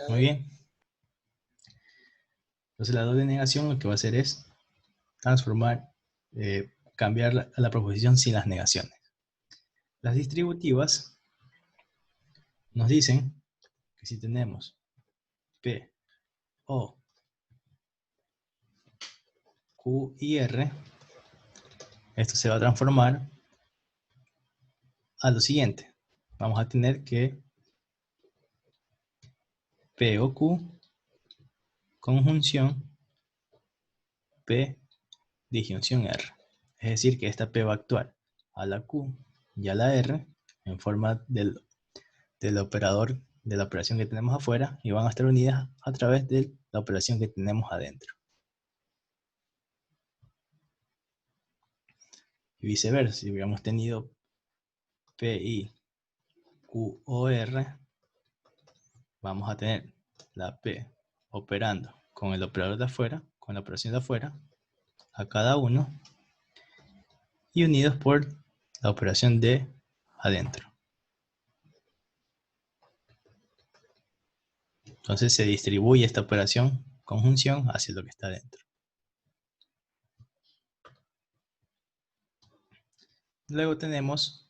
Muy bien. Entonces la doble negación lo que va a hacer es transformar, cambiar a la proposición sin las negaciones. Las distributivas nos dicen que si tenemos P, O, Q y R, esto se va a transformar a lo siguiente. Vamos a tener que P o Q conjunción P disyunción R. Es decir, que esta P va a actuar a la Q y a la R en forma del operador de la operación que tenemos afuera y van a estar unidas a través de la operación que tenemos adentro. Y viceversa, si hubiéramos tenido PI, QOR, vamos a tener la P operando con el operador de afuera, con la operación de afuera, a cada uno, y unidos por la operación de adentro. Entonces se distribuye esta operación conjunción hacia lo que está adentro. Luego tenemos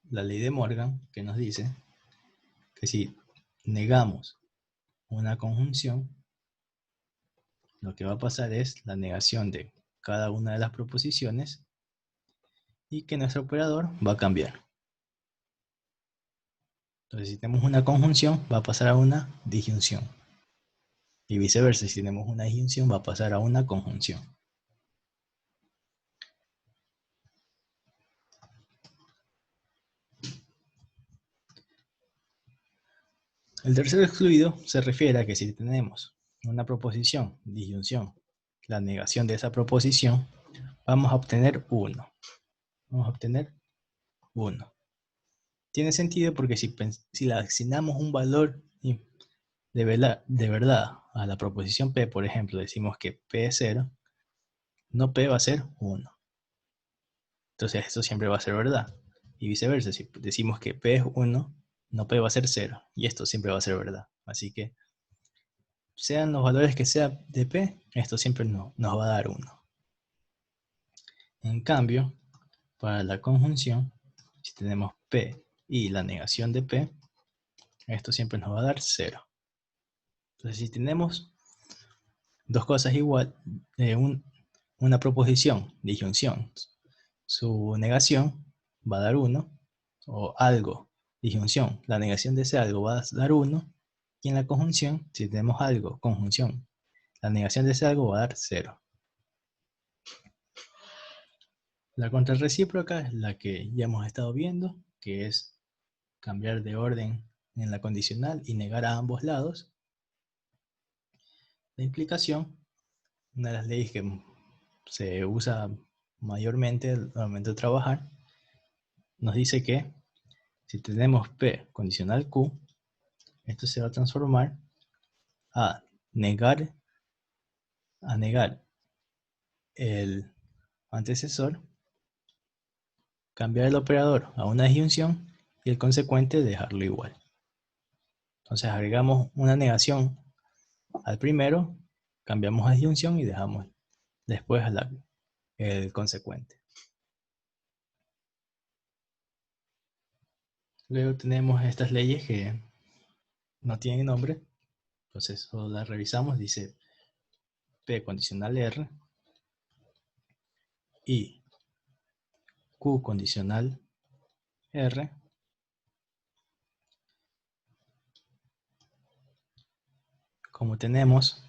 la ley de Morgan, que nos dice que si negamos una conjunción, lo que va a pasar es la negación de cada una de las proposiciones y que nuestro operador va a cambiar. Entonces, si tenemos una conjunción, va a pasar a una disyunción. Y viceversa, si tenemos una disyunción, va a pasar a una conjunción. El tercer excluido se refiere a que si tenemos una proposición, disyunción, la negación de esa proposición, vamos a obtener 1. Vamos a obtener 1. Tiene sentido porque si le asignamos un valor de verdad a la proposición P, por ejemplo, decimos que P es 0, no P va a ser 1. Entonces esto siempre va a ser verdad. Y viceversa, si decimos que P es 1, no P va a ser 0. Y esto siempre va a ser verdad. Así que, sean los valores que sea de P, esto siempre nos va a dar 1. En cambio, para la conjunción, si tenemos P y la negación de P, esto siempre nos va a dar 0. Entonces, si tenemos dos cosas igual, una proposición, disyunción, su negación va a dar 1, o algo, disyunción, la negación de ese algo va a dar 1, y en la conjunción, si tenemos algo, conjunción, la negación de ese algo va a dar 0. La contrarrecíproca es la que ya hemos estado viendo, que es cambiar de orden en la condicional y negar a ambos lados. La implicación, una de las leyes que se usa mayormente al momento de trabajar, nos dice que si tenemos P condicional Q, esto se va a transformar a negar el antecesor, cambiar el operador a una disyunción y el consecuente dejarlo igual. Entonces agregamos una negación al primero, cambiamos a disyunción y dejamos después el consecuente. Luego tenemos estas leyes que no tienen nombre, entonces solo las revisamos. Dice P condicional R y Q condicional R como tenemos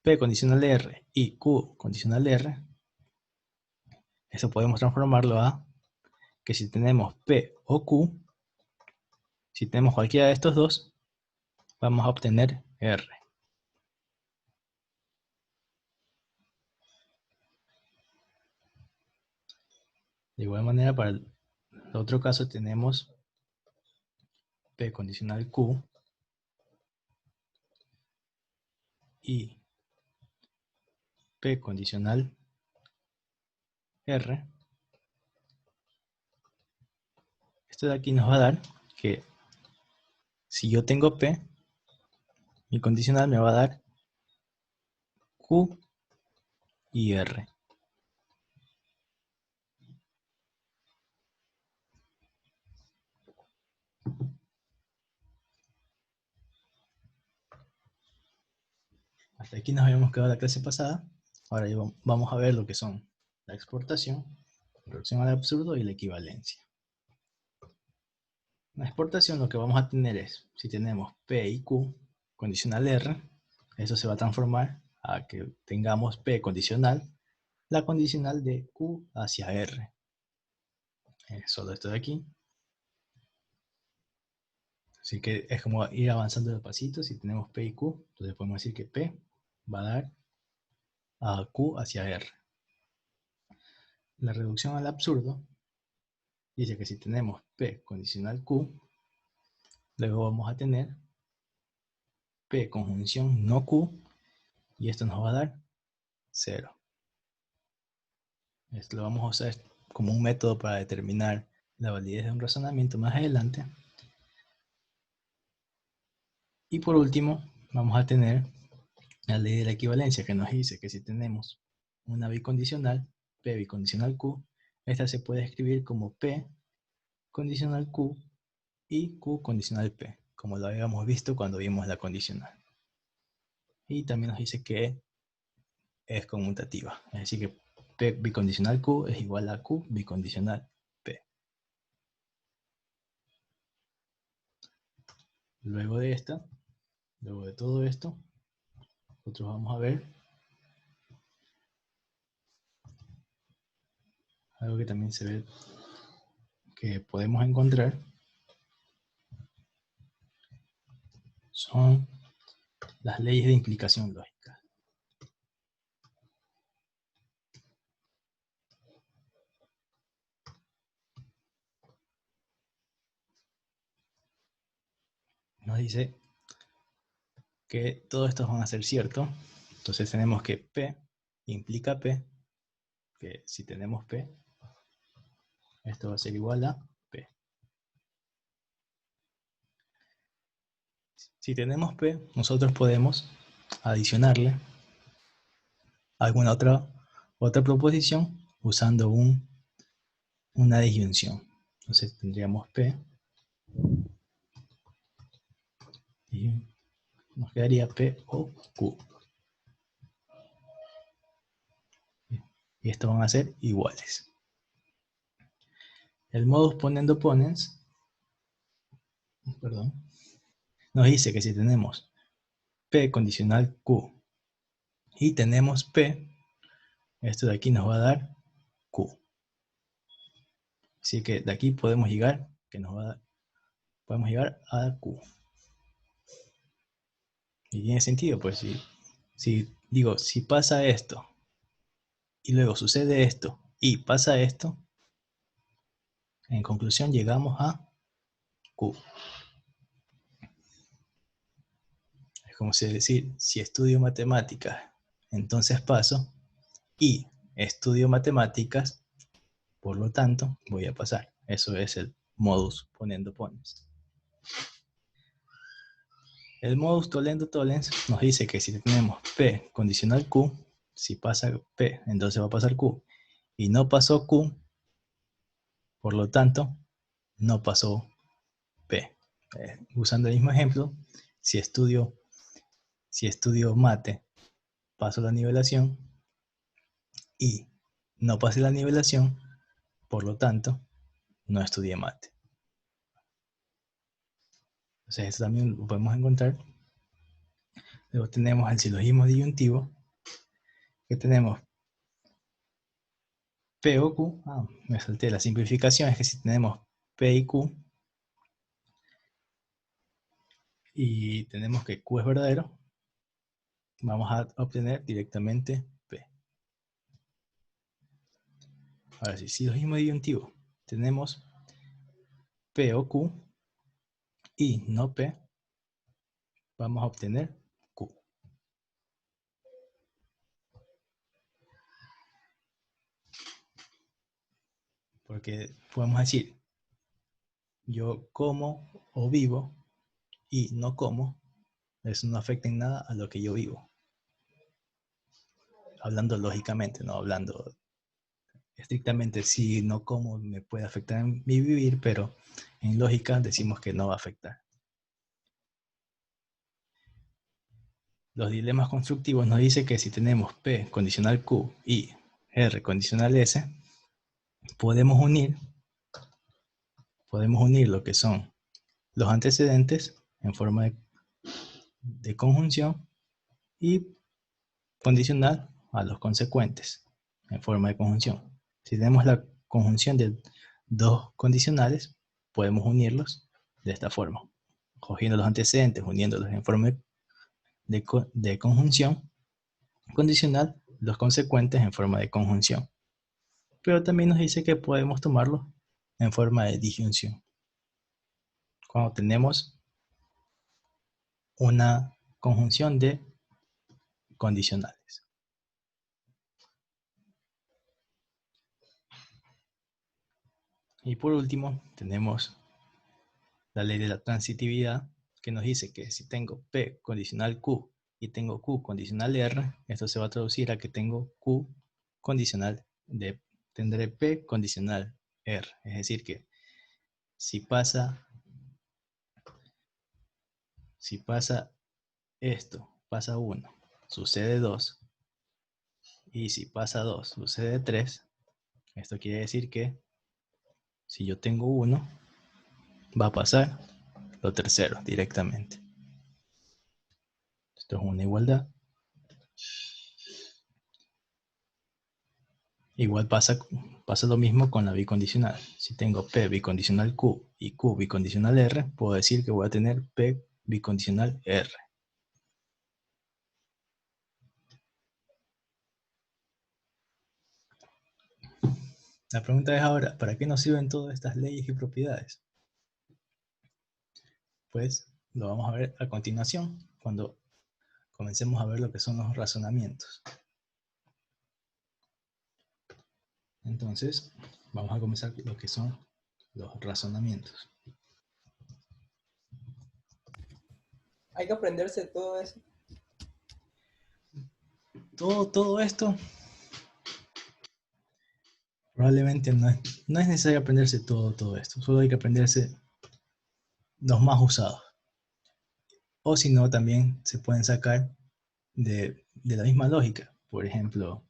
P condicional R y Q condicional R, eso podemos transformarlo a que si tenemos P o Q, si tenemos cualquiera de estos dos, vamos a obtener R. De igual manera, para el otro caso tenemos P condicional Q y P condicional R. Esto de aquí nos va a dar que si yo tengo P, mi condicional me va a dar Q y R. Hasta aquí nos habíamos quedado la clase pasada. Ahora vamos a ver lo que son la exportación, reducción al absurdo y la equivalencia. En la exportación lo que vamos a tener es, si tenemos P y Q condicional R, eso se va a transformar a que tengamos P condicional, la condicional de Q hacia R. Solo esto de aquí. Así que es como ir avanzando despacito. Si tenemos P y Q, entonces podemos decir que P va a dar a Q hacia R. La reducción al absurdo dice que si tenemos P condicional Q, luego vamos a tener P conjunción no Q, y esto nos va a dar 0. Esto lo vamos a usar como un método para determinar la validez de un razonamiento más adelante. Y por último, vamos a tener la ley de la equivalencia, que nos dice que si tenemos una bicondicional, P bicondicional Q, esta se puede escribir como P condicional Q y Q condicional P, como lo habíamos visto cuando vimos la condicional. Y también nos dice que es conmutativa, es decir que P bicondicional Q es igual a Q bicondicional P. Luego de todo esto, nosotros vamos a ver algo que también se ve que podemos encontrar, son las leyes de implicación lógica. Nos dice que todos estos van a ser ciertos. Entonces tenemos que P implica P, que si tenemos P, esto va a ser igual a P. Si tenemos P, nosotros podemos adicionarle alguna otra proposición usando una disyunción. Entonces tendríamos P y nos quedaría P o Q. Y estos van a ser iguales. El modus ponendo ponens, perdón, nos dice que si tenemos P condicional Q y tenemos P, esto de aquí nos va a dar Q. Así que de aquí podemos llegar, podemos llegar a Q. Y tiene sentido, pues si pasa esto, y luego sucede esto, y pasa esto, en conclusión llegamos a Q. Es como si decir, si estudio matemáticas, entonces paso, y estudio matemáticas, por lo tanto, voy a pasar. Eso es el modus ponendo ponens. El modus tollendo tollens nos dice que si tenemos P condicional Q, si pasa P, entonces va a pasar Q. Y no pasó Q, por lo tanto, no pasó P. Usando el mismo ejemplo, si estudio mate, paso la nivelación y no pasé la nivelación, por lo tanto, no estudié mate. Entonces, esto también lo podemos encontrar. Luego tenemos el silogismo disyuntivo, que tenemos P o Q. Me salté la simplificación, es que si tenemos P y Q, y tenemos que Q es verdadero, vamos a obtener directamente P. Ahora sí, silogismo disyuntivo. Tenemos P o Q y no P, vamos a obtener Q. Porque podemos decir, yo como o vivo y no como, eso no afecta en nada a lo que yo vivo. Hablando lógicamente, no hablando estrictamente, si no como me puede afectar en mi vivir, pero en lógica decimos que no va a afectar. Los dilemas constructivos nos dice que si tenemos P condicional Q y R condicional S, podemos unir lo que son los antecedentes en forma de conjunción y condicional a los consecuentes en forma de conjunción. Si tenemos la conjunción de dos condicionales, podemos unirlos de esta forma, cogiendo los antecedentes, uniéndolos en forma de conjunción condicional, los consecuentes en forma de conjunción. Pero también nos dice que podemos tomarlo en forma de disyunción. Cuando tenemos una conjunción de condicionales. Y por último, tenemos la ley de la transitividad, que nos dice que si tengo P condicional Q y tengo Q condicional R, esto se va a traducir a que tengo Q condicional D. Tendré P condicional R. Es decir que si pasa esto, pasa 1, sucede 2, y si pasa 2, sucede 3, esto quiere decir que si yo tengo 1, va a pasar lo tercero directamente. Esto es una igualdad. Igual pasa lo mismo con la bicondicional. Si tengo P bicondicional Q y Q bicondicional R, puedo decir que voy a tener P bicondicional R. La pregunta es ahora, ¿para qué nos sirven todas estas leyes y propiedades? Pues lo vamos a ver a continuación, cuando comencemos a ver lo que son los razonamientos. Entonces, vamos a comenzar lo que son los razonamientos. Hay que aprenderse todo eso. Todo esto probablemente no es necesario aprenderse todo esto, solo hay que aprenderse los más usados. O si no, también se pueden sacar de la misma lógica. Por ejemplo,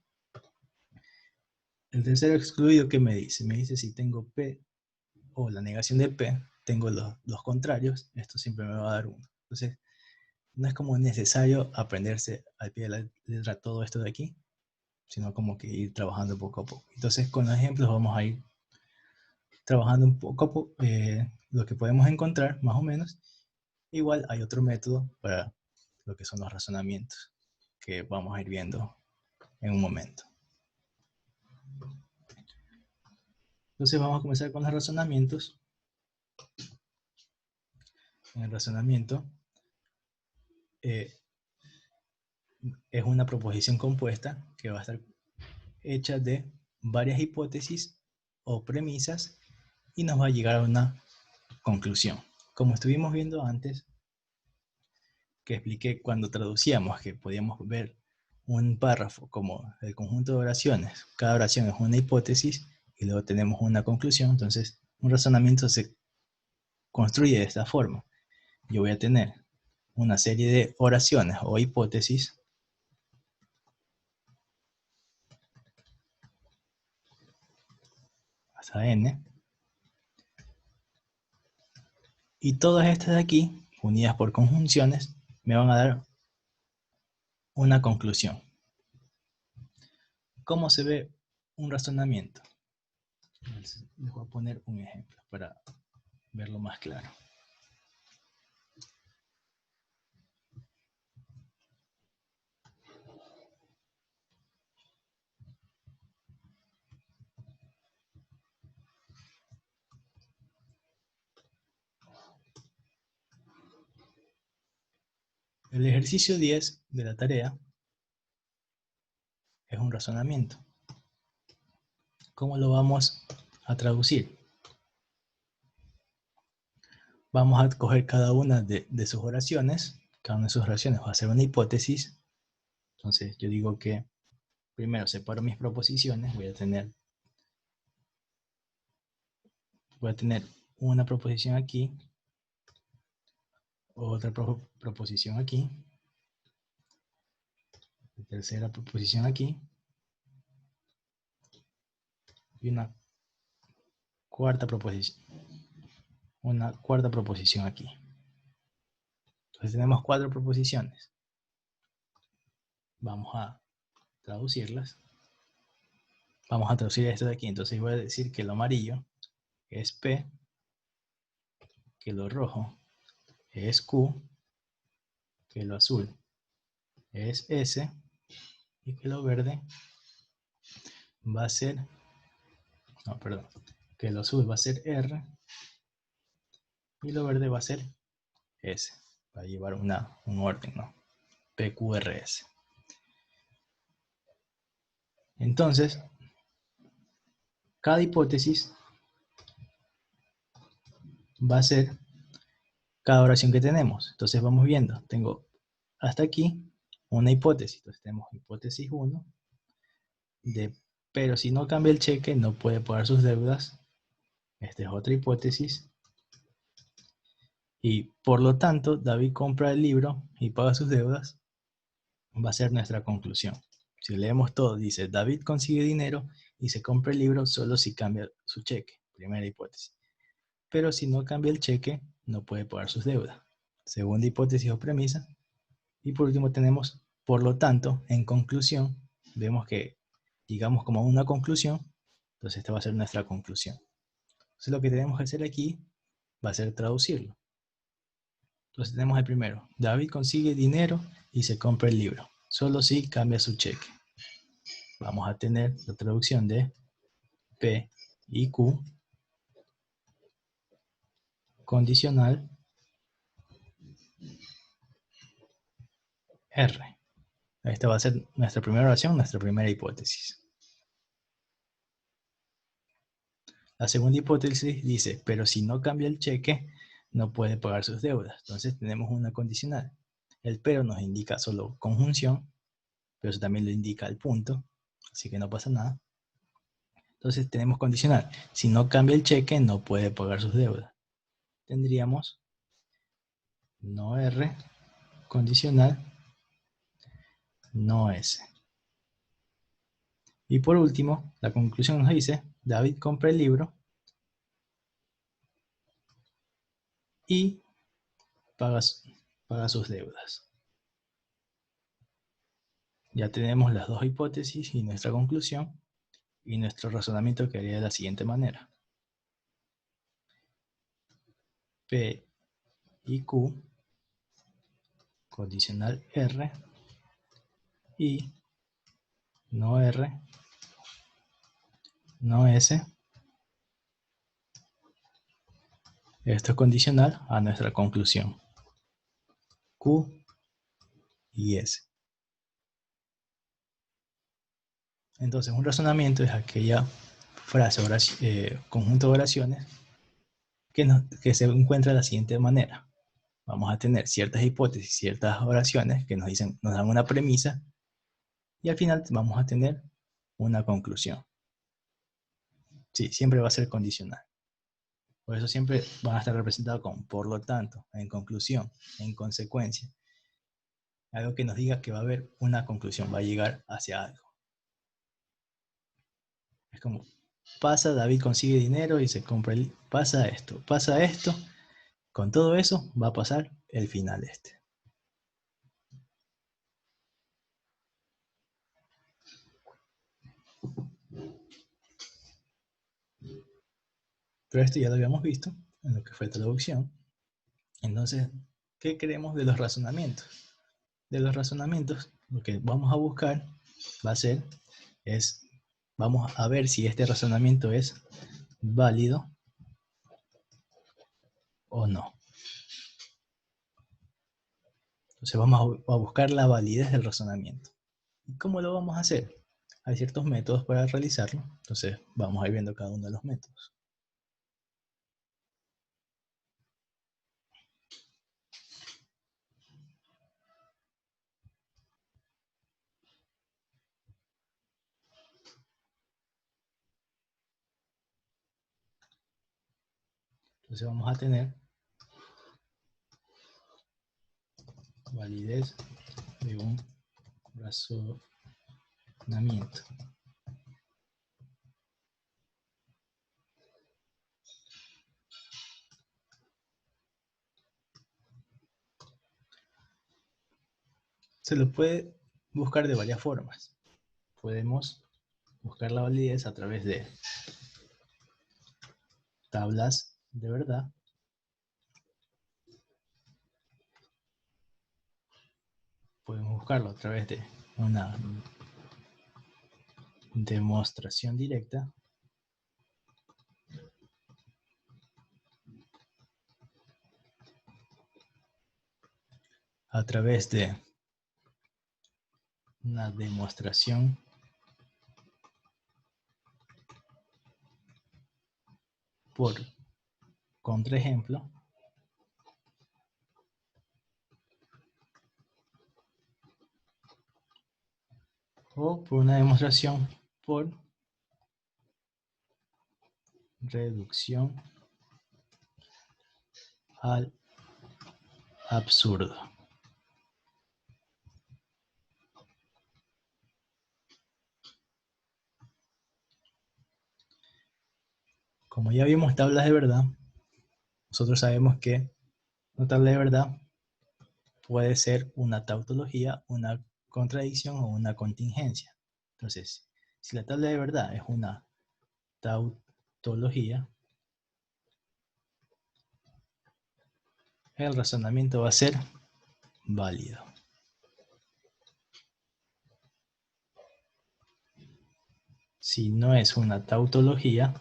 el tercero excluido, ¿qué me dice? Me dice si tengo P o la negación de P, tengo los contrarios, esto siempre me va a dar 1. Entonces, no es como necesario aprenderse al pie de la letra todo esto de aquí, sino como que ir trabajando poco a poco. Entonces, con los ejemplos vamos a ir trabajando un poco a poco lo que podemos encontrar, más o menos. Igual hay otro método para lo que son los razonamientos, que vamos a ir viendo en un momento. Entonces vamos a comenzar con los razonamientos. En el razonamiento es una proposición compuesta que va a estar hecha de varias hipótesis o premisas y nos va a llegar a una conclusión. Como estuvimos viendo antes, que expliqué cuando traducíamos que podíamos ver un párrafo como el conjunto de oraciones. Cada oración es una hipótesis y luego tenemos una conclusión. Entonces, un razonamiento se construye de esta forma. Yo voy a tener una serie de oraciones o hipótesis hasta n, y todas estas de aquí, unidas por conjunciones, me van a dar una conclusión. ¿Cómo se ve un razonamiento? Les voy a poner un ejemplo para verlo más claro. El ejercicio 10 de la tarea es un razonamiento. ¿Cómo lo vamos a traducir? vamos a coger cada una de sus oraciones. Cada una de sus oraciones va a ser una hipótesis. Entonces yo digo que primero separo mis proposiciones. Voy a tener una proposición aquí, otra proposición aquí, tercera proposición aquí, y una cuarta proposición aquí. Entonces tenemos 4 proposiciones. Vamos a traducirlas. Vamos a traducir esto de aquí. Entonces voy a decir que lo amarillo es P, que lo rojo es Q, que lo azul es S y que lo verde va a ser, no, perdón, que lo azul va a ser R y lo verde va a ser S. Va a llevar un orden, ¿no? PQRS. Entonces, cada hipótesis va a ser cada oración que tenemos. Entonces vamos viendo, tengo hasta aquí una hipótesis. Entonces tenemos hipótesis 1 de, pero si no cambia el cheque no puede pagar sus deudas. Esta es otra hipótesis. Y por lo tanto, David compra el libro y paga sus deudas. Va a ser nuestra conclusión. Si leemos todo, dice, David consigue dinero y se compra el libro solo si cambia su cheque. Primera hipótesis. Pero si no cambia el cheque, no puede pagar sus deudas. Segunda hipótesis o premisa. Y por último tenemos, por lo tanto, en conclusión, vemos que llegamos como a una conclusión. Entonces esta va a ser nuestra conclusión. Entonces lo que tenemos que hacer aquí va a ser traducirlo. Entonces tenemos el primero. David consigue dinero y se compra el libro. Solo si cambia su cheque. Vamos a tener la traducción de P y Q condicional R. Esta va a ser nuestra primera oración, nuestra primera hipótesis. La segunda hipótesis dice, pero si no cambia el cheque, no puede pagar sus deudas. Entonces tenemos una condicional. El pero nos indica solo conjunción, pero eso también lo indica el punto, así que no pasa nada. Entonces tenemos condicional. Si no cambia el cheque, no puede pagar sus deudas. Tendríamos no R, condicional, no S. Y por último, la conclusión nos dice, David compra el libro y paga sus deudas. Ya tenemos las dos hipótesis y nuestra conclusión, y nuestro razonamiento quedaría de la siguiente manera. P y Q, condicional R, y no R, no S. Esto es condicional a nuestra conclusión. Q y S. Entonces, un razonamiento es aquella frase, conjunto de oraciones que se encuentra de la siguiente manera. Vamos a tener ciertas hipótesis, ciertas oraciones que nos dan una premisa y al final vamos a tener una conclusión. Sí, siempre va a ser condicional. Por eso siempre van a estar representados con por lo tanto, en conclusión, en consecuencia. Algo que nos diga que va a haber una conclusión, va a llegar hacia algo. Es como, pasa, David consigue dinero y se compra pasa esto. Con todo eso va a pasar el final este. Pero esto ya lo habíamos visto en lo que fue traducción. Entonces, ¿qué creemos de los razonamientos? De los razonamientos, lo que vamos a buscar va a ser, vamos a ver si este razonamiento es válido o no. Entonces vamos a buscar la validez del razonamiento. ¿Y cómo lo vamos a hacer? Hay ciertos métodos para realizarlo, entonces vamos a ir viendo cada uno de los métodos. Entonces vamos a tener validez de un razonamiento. Se lo puede buscar de varias formas. Podemos buscar la validez a través de tablas de verdad. Podemos buscarlo a través de una demostración directa. A través de una demostración por contraejemplo. O por una demostración por reducción al absurdo. Como ya vimos tablas de verdad, nosotros sabemos que una tabla de verdad puede ser una tautología, una contradicción o una contingencia. Entonces, si la tabla de verdad es una tautología, el razonamiento va a ser válido. Si no es una tautología,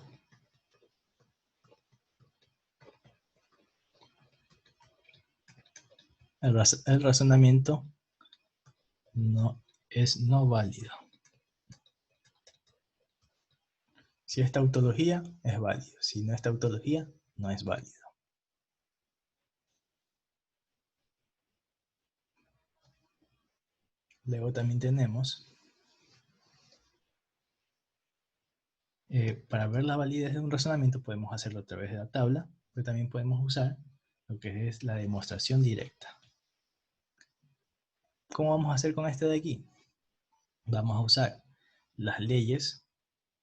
el razonamiento no es no válido. Si es tautología, es válido. Si no es tautología, no es válido. Luego también tenemos, para ver la validez de un razonamiento podemos hacerlo a través de la tabla, pero también podemos usar lo que es la demostración directa. ¿Cómo vamos a hacer con este de aquí? Vamos a usar las leyes,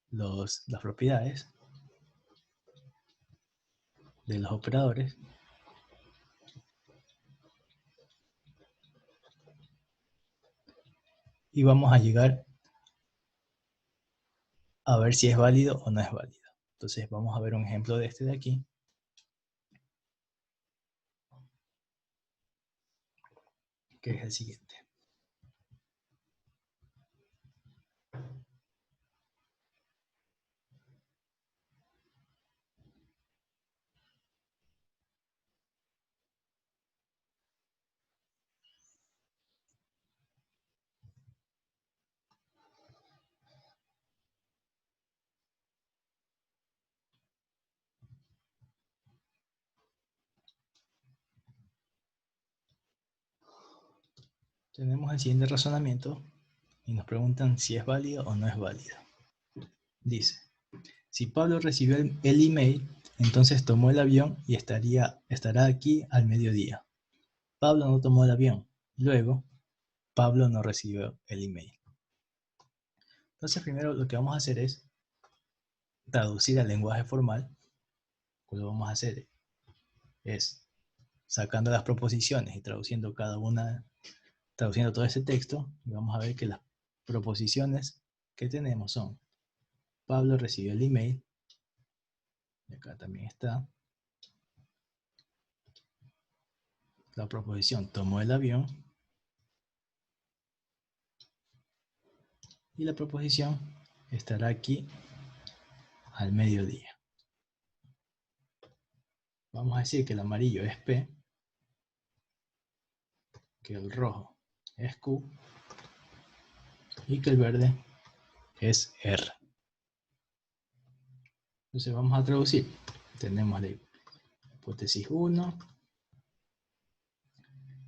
las propiedades de los operadores y vamos a llegar a ver si es válido o no es válido. Entonces vamos a ver un ejemplo de este de aquí. Que es el siguiente. Tenemos el siguiente razonamiento y nos preguntan si es válido o no es válido. Dice, si Pablo recibió el email, entonces tomó el avión y estará aquí al mediodía. Pablo no tomó el avión. Luego, Pablo no recibió el email. Entonces primero lo que vamos a hacer es traducir al lenguaje formal. Lo que vamos a hacer es sacando las proposiciones y traduciendo cada una, traduciendo todo ese texto, y vamos a ver que las proposiciones que tenemos son Pablo recibió el email, y acá también está la proposición tomó el avión, y la proposición estará aquí al mediodía. Vamos a decir que el amarillo es P, que el rojo es Q y que el verde es R. Entonces vamos a traducir. Tenemos la hipótesis 1,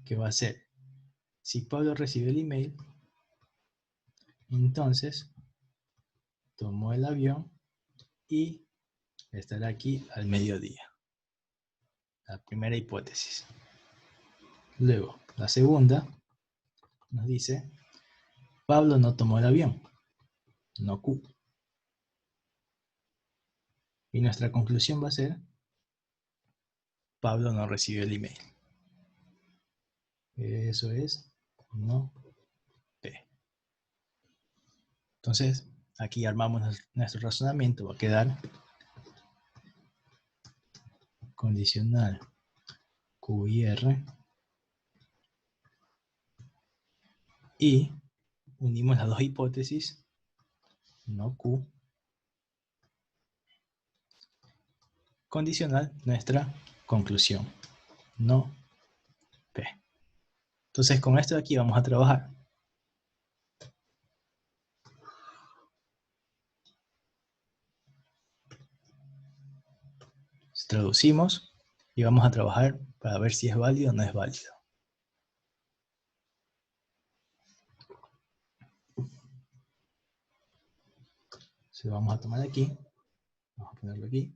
que va a ser, si Pablo recibió el email, entonces tomó el avión y estará aquí al mediodía. La primera hipótesis. Luego, la segunda nos dice, Pablo no tomó el avión, no Q. Y nuestra conclusión va a ser, Pablo no recibió el email. Eso es no P. Entonces, aquí armamos nuestro razonamiento. Va a quedar condicional Q y R. Y unimos las dos hipótesis, no Q, condicional nuestra conclusión, no P. Entonces con esto de aquí vamos a trabajar. Traducimos y vamos a trabajar para ver si es válido o no es válido. Entonces vamos a tomar aquí, vamos a ponerlo aquí.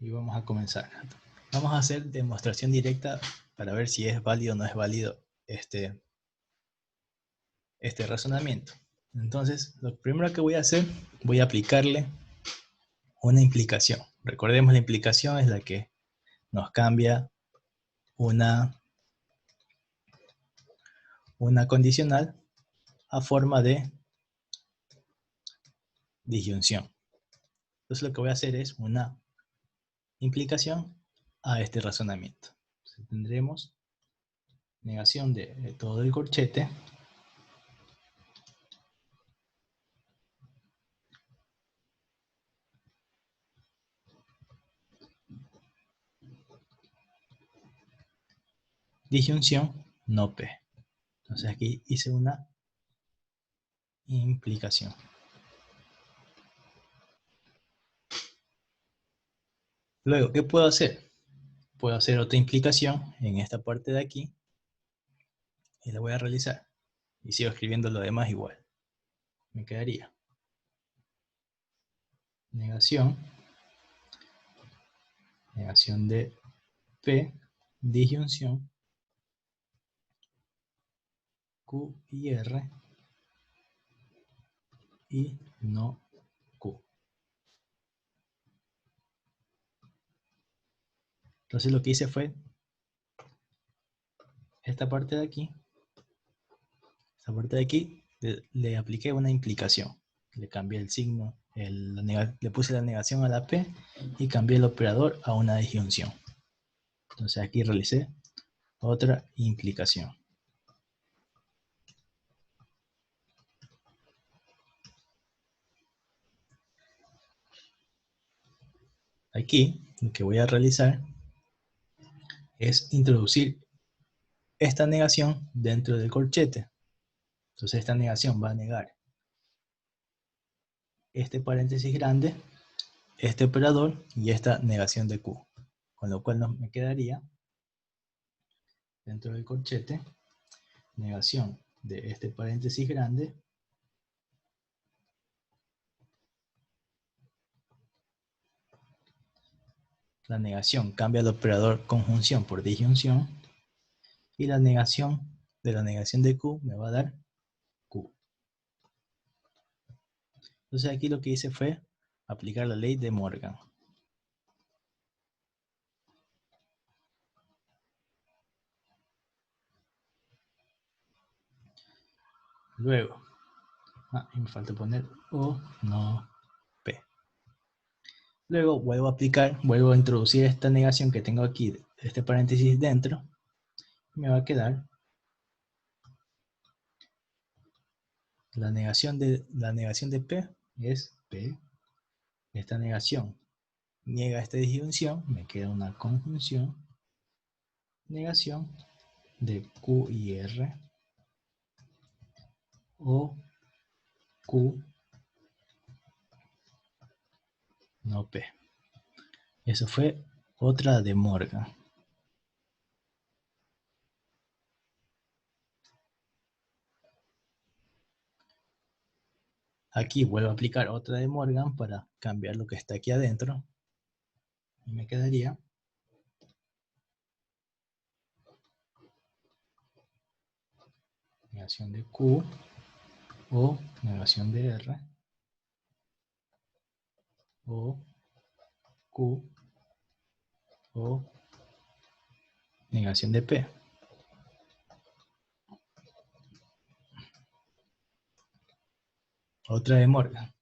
Y vamos a comenzar. Vamos a hacer demostración directa para ver si es válido o no es válido este razonamiento. Entonces, lo primero que voy a hacer, voy a aplicarle una implicación. Recordemos, la implicación es la que nos cambia una condicional a forma de disyunción. Entonces lo que voy a hacer es una implicación a este razonamiento. Entonces, tendremos negación de todo el corchete disyunción no P. Entonces aquí hice una implicación. Luego, ¿qué puedo hacer? Puedo hacer otra implicación en esta parte de aquí y la voy a realizar. Y sigo escribiendo lo demás igual. Me quedaría negación de P, disyunción Q y R y no Q. Entonces lo que hice fue esta parte de aquí, le apliqué una implicación. Le cambié el signo, le puse la negación a la P y cambié el operador a una disyunción. Entonces aquí realicé otra implicación. Aquí lo que voy a realizar es introducir esta negación dentro del corchete. Entonces esta negación va a negar este paréntesis grande, este operador y esta negación de Q. Con lo cual me quedaría dentro del corchete negación de este paréntesis grande la negación cambia el operador conjunción por disyunción y la negación de Q me va a dar Q. Entonces aquí lo que hice fue aplicar la ley de Morgan. Luego, me falta poner O, no, P. Luego vuelvo a introducir esta negación que tengo aquí, este paréntesis dentro, y me va a quedar la negación de P es P. Esta negación niega esta disyunción, me queda una conjunción, negación de Q y R, o Q, no P. Eso fue otra de Morgan. Aquí vuelvo a aplicar otra de Morgan para cambiar lo que está aquí adentro. Y me quedaría negación de Q o negación de R o Q o negación de P. Otra de Morgan.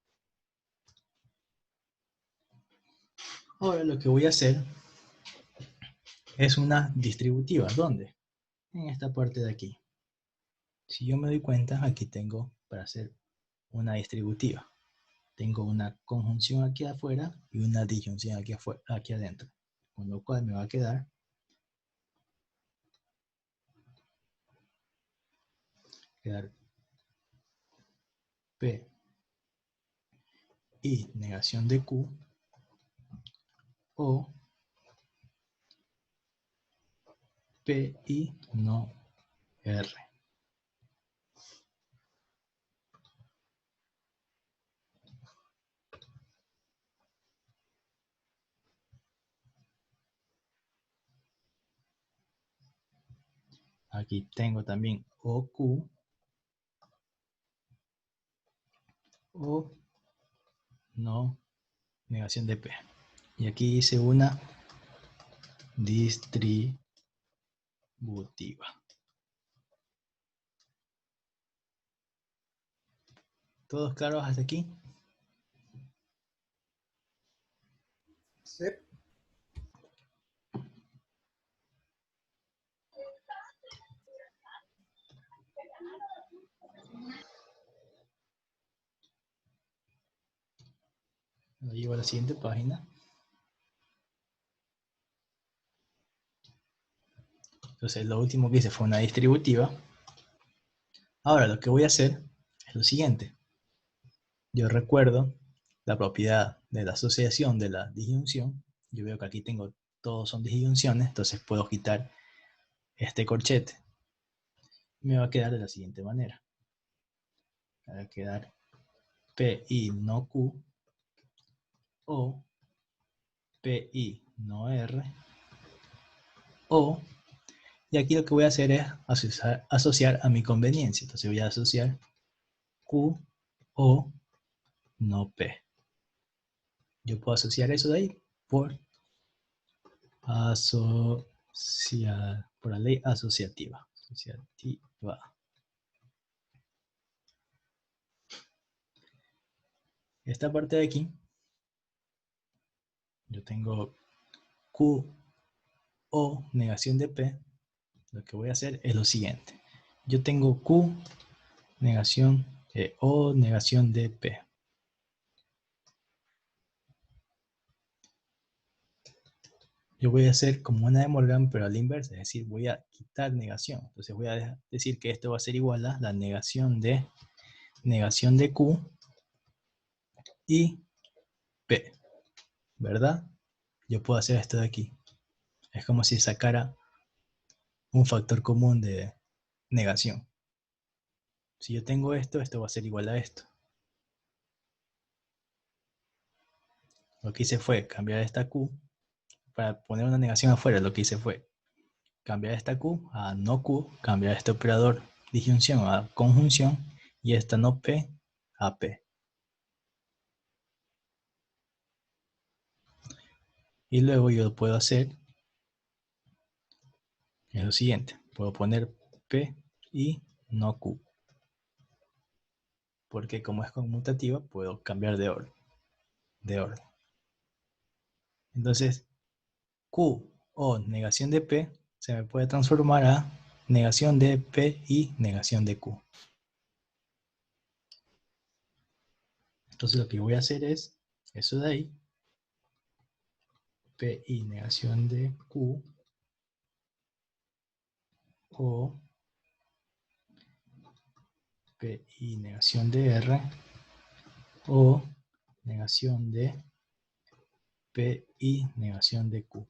Ahora lo que voy a hacer es una distributiva. ¿Dónde? En esta parte de aquí. Si yo me doy cuenta, aquí tengo para hacer una distributiva. Tengo una conjunción aquí afuera y una disyunción aquí, afuera, aquí adentro. Con lo cual me va a quedar P y negación de Q o P y no R. Aquí tengo también OQ o no negación de P. Y aquí hice una distributiva. ¿Todos claros hasta aquí? Sí. Lo llevo a la siguiente página. Entonces lo último que hice fue una distributiva. Ahora lo que voy a hacer es lo siguiente. Yo recuerdo la propiedad de la asociación de la disyunción. Yo veo que aquí tengo todos son disyunciones, entonces puedo quitar este corchete. Me va a quedar de la siguiente manera. Me va a quedar P y no Q o P y no R o, y aquí lo que voy a hacer es asociar a mi conveniencia. Entonces voy a asociar Q o no P. Yo puedo asociar eso de ahí por por la ley asociativa. Esta parte de aquí, yo tengo Q o negación de P. Lo que voy a hacer es lo siguiente. Yo tengo Q negación o negación de P. Yo voy a hacer como una de Morgan, pero a la inversa, es decir, voy a quitar negación. Entonces voy a decir que esto va a ser igual a la negación de Q y P, ¿verdad? Yo puedo hacer esto de aquí. Es como si sacara un factor común de negación. Si yo tengo esto, esto va a ser igual a esto. Lo que hice fue cambiar esta Q, para poner una negación afuera, lo que hice fue cambiar esta Q a no Q, cambiar este operador disyunción a conjunción y esta no P a P. Y luego yo puedo hacer lo siguiente, puedo poner P y no Q, porque como es conmutativa puedo cambiar de orden. Entonces Q o negación de P se me puede transformar a negación de P y negación de Q. Entonces lo que voy a hacer es eso de ahí, P y negación de Q o P y negación de R o negación de P y negación de Q.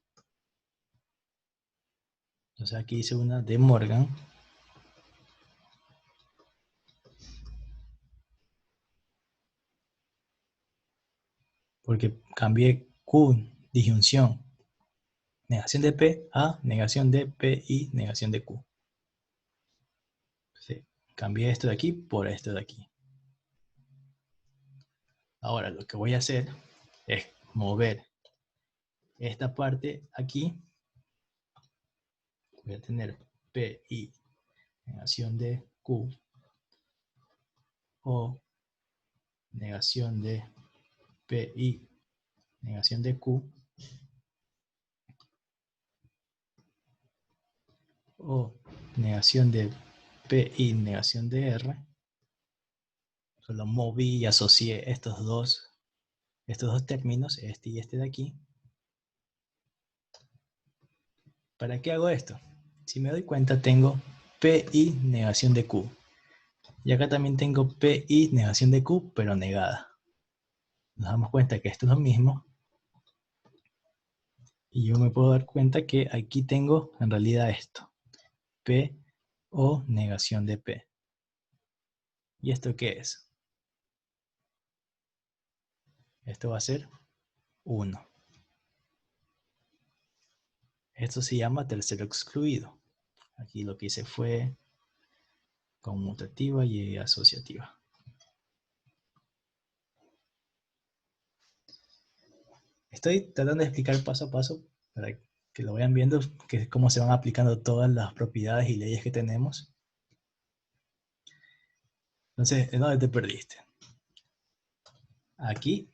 Entonces aquí hice una de Morgan. Porque cambié Q disyunción. Negación de P a negación de P y negación de Q. Sí, cambié esto de aquí por esto de aquí. Ahora lo que voy a hacer es mover esta parte aquí. Voy a tener P y negación de Q o negación de P y negación de Q o negación de P y negación de R. Solo moví y asocié estos dos términos, este y este de aquí. ¿Para qué hago esto? Si me doy cuenta, tengo P y negación de Q. Y acá también tengo P y negación de Q, pero negada. Nos damos cuenta que esto es lo mismo. Y yo me puedo dar cuenta que aquí tengo en realidad esto. P o negación de P. ¿Y esto qué es? Esto va a ser 1. Esto se llama tercero excluido. Aquí lo que hice fue conmutativa y asociativa. Estoy tratando de explicar paso a paso para que lo vayan viendo, que es cómo se van aplicando todas las propiedades y leyes que tenemos. Entonces, ¿en dónde te perdiste? ¿Aquí?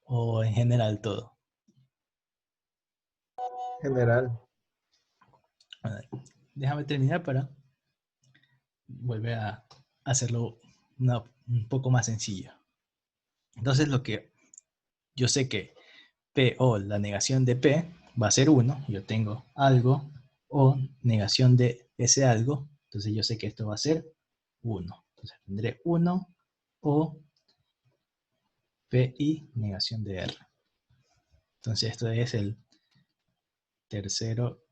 ¿O en general todo? General. Bueno, déjame terminar para volver a hacerlo un poco más sencillo. Entonces, lo que yo sé que P o la negación de P va a ser 1. Yo tengo algo o negación de ese algo. Entonces, yo sé que esto va a ser 1. Entonces, tendré 1 o P y negación de R. Entonces, esto es el tercero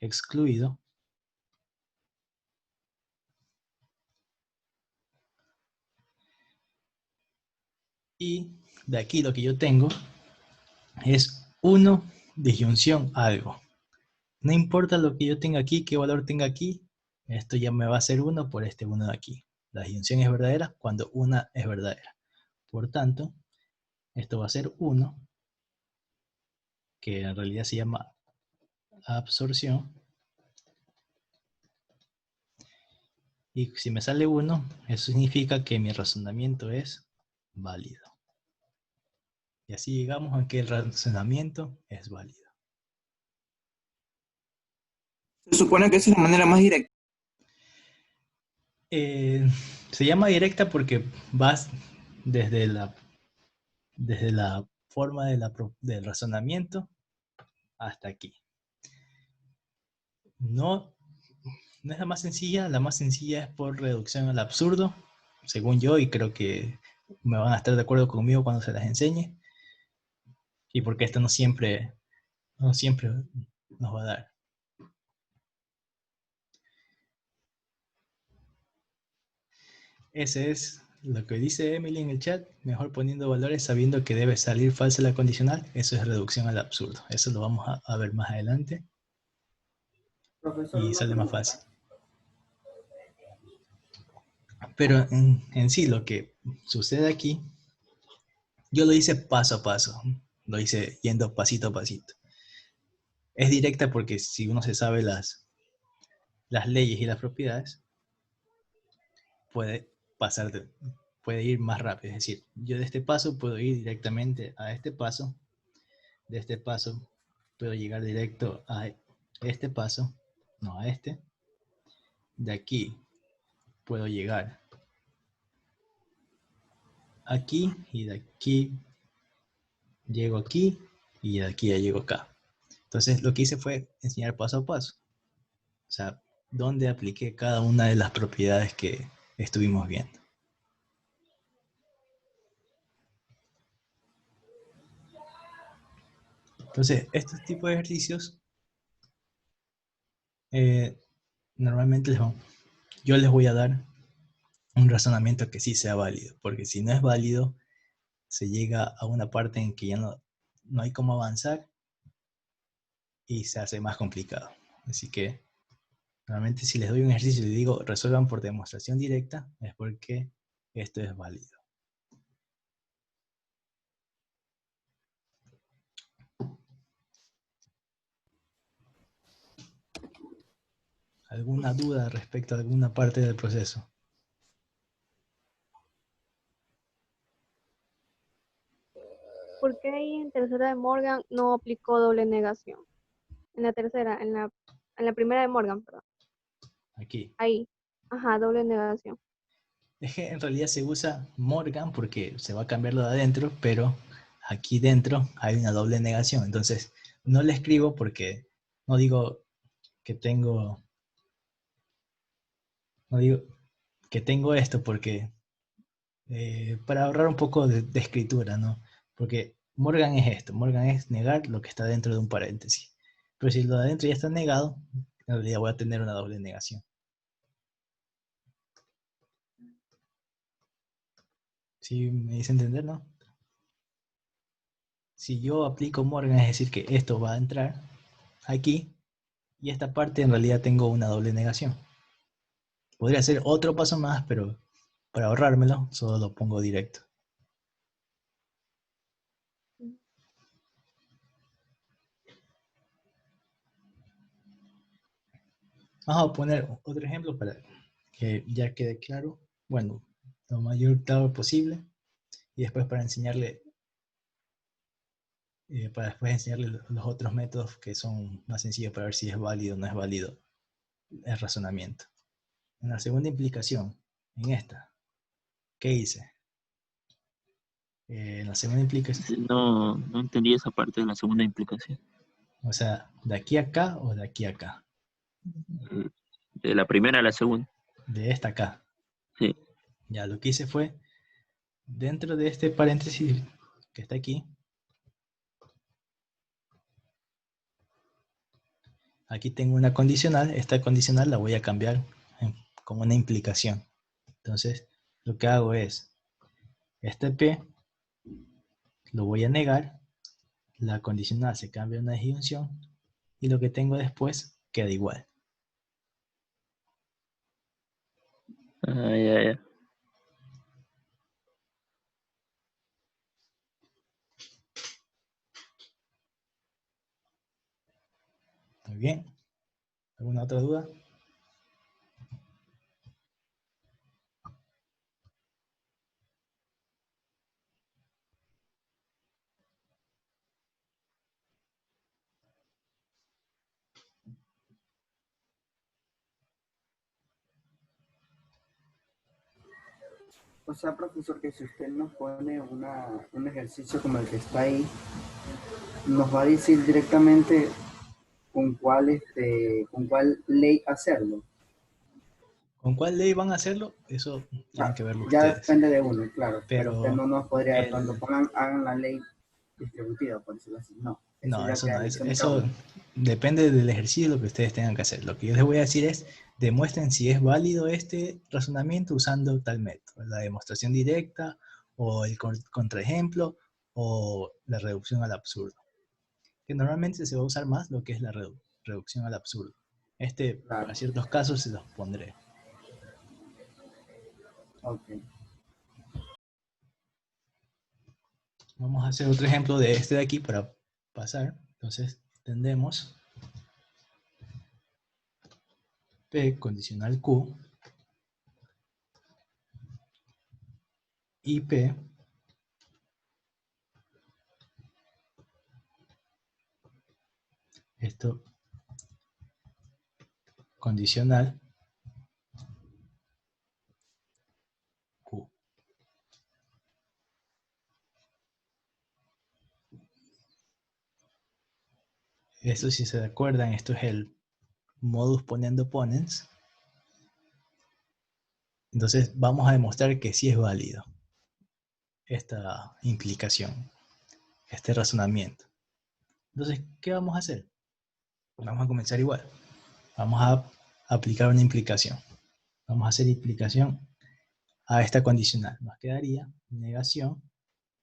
excluido. Y de aquí lo que yo tengo es 1 disyunción algo. No importa lo que yo tenga aquí, qué valor tenga aquí, esto ya me va a ser 1 por este 1 de aquí. La disyunción es verdadera cuando una es verdadera. Por tanto, esto va a ser 1, que en realidad se llama absorción. Y si me sale 1, eso significa que mi razonamiento es válido. Y así llegamos a que el razonamiento es válido. Se supone que esa es la manera más directa. Se llama directa porque vas desde la forma del razonamiento hasta aquí. No es la más sencilla es por reducción al absurdo, según yo, y creo que me van a estar de acuerdo conmigo cuando se las enseñe, y porque esto no siempre nos va a dar. Ese es lo que dice Emily en el chat, mejor poniendo valores sabiendo que debe salir falsa la condicional, eso es reducción al absurdo. Eso lo vamos a ver más adelante. Profesor, Y una sale más pregunta. fácil. Pero en sí lo que sucede aquí, yo lo hice paso a paso, lo hice yendo pasito a pasito. Es directa porque si uno se sabe las leyes y las propiedades, puede puede ir más rápido. Es decir, yo de este paso puedo ir directamente a este paso, de este paso puedo llegar directo a este paso, no a este. De aquí puedo llegar aquí y de aquí llego aquí y de aquí ya llego acá. Entonces lo que hice fue enseñar paso a paso. O sea, dónde apliqué cada una de las propiedades que estuvimos viendo. Entonces, estos tipos de ejercicios normalmente yo les voy a dar un razonamiento que sí sea válido, porque si no es válido, se llega a una parte en que ya no hay cómo avanzar y se hace más complicado. Así que, normalmente si les doy un ejercicio y les digo resuelvan por demostración directa, es porque esto es válido. ¿Alguna duda respecto a alguna parte del proceso? ¿Por qué ahí en tercera de Morgan no aplicó doble negación? En la tercera, en la primera de Morgan, perdón. Aquí. Ahí. Ajá, doble negación. Es que en realidad se usa Morgan porque se va a cambiar lo de adentro, pero aquí dentro hay una doble negación. Entonces, no le escribo porque no digo que tengo, no digo que tengo esto porque para ahorrar un poco de escritura, ¿no? Porque Morgan es esto, Morgan es negar lo que está dentro de un paréntesis. Pero si lo de adentro ya está negado, en realidad voy a tener una doble negación. ¿Sí me dice entender, no? Si yo aplico Morgan, es decir que esto va a entrar aquí y esta parte en realidad tengo una doble negación. Podría hacer otro paso más, pero para ahorrármelo, solo lo pongo directo. Vamos a poner otro ejemplo para que ya quede claro. Bueno, lo mayor claro posible. Y después para enseñarle, los otros métodos que son más sencillos para ver si es válido o no es válido el razonamiento. En la segunda implicación, en esta, ¿qué hice? En la segunda implicación, No entendí esa parte de la segunda implicación. o sea, ¿de aquí a acá o de aquí a acá? De la primera a la segunda. De esta acá. Sí. Ya lo que hice fue, dentro de este paréntesis que está aquí, aquí tengo una condicional. Esta condicional la voy a cambiar con una implicación. Entonces, lo que hago es, este P lo voy a negar, la condicional se cambia a una disyunción y lo que tengo después queda igual. Ah, ya. Muy bien. ¿Alguna otra duda? O sea, profesor, que si usted nos pone un ejercicio como el que está ahí, nos va a decir directamente con cuál ley hacerlo. ¿Con cuál ley van a hacerlo? Eso O tienen sea, que verlo ya ustedes. depende de uno, claro, pero usted Pero no nos podría, cuando el, hagan la ley distributiva, por decirlo así, no. Eso no, ya eso queda no. elección de cada Eso uno. depende del ejercicio lo que ustedes tengan que hacer. Lo que yo les voy a decir es, demuestren si es válido este razonamiento usando tal método. La demostración directa, o el contraejemplo, o la reducción al absurdo. Que normalmente se va a usar más lo que es la reducción al absurdo. Claro, Para ciertos casos se los pondré. ok. Vamos a hacer otro ejemplo de este de aquí para pasar. Entonces, tendemos P condicional Q y P esto condicional Q. Esto, si se acuerdan, esto es el modus ponendo ponens. Entonces vamos a demostrar que sí es válido esta implicación, este razonamiento. Entonces, ¿qué vamos a hacer? Vamos a comenzar igual. Vamos a aplicar una implicación. Vamos a hacer implicación a esta condicional. Nos quedaría negación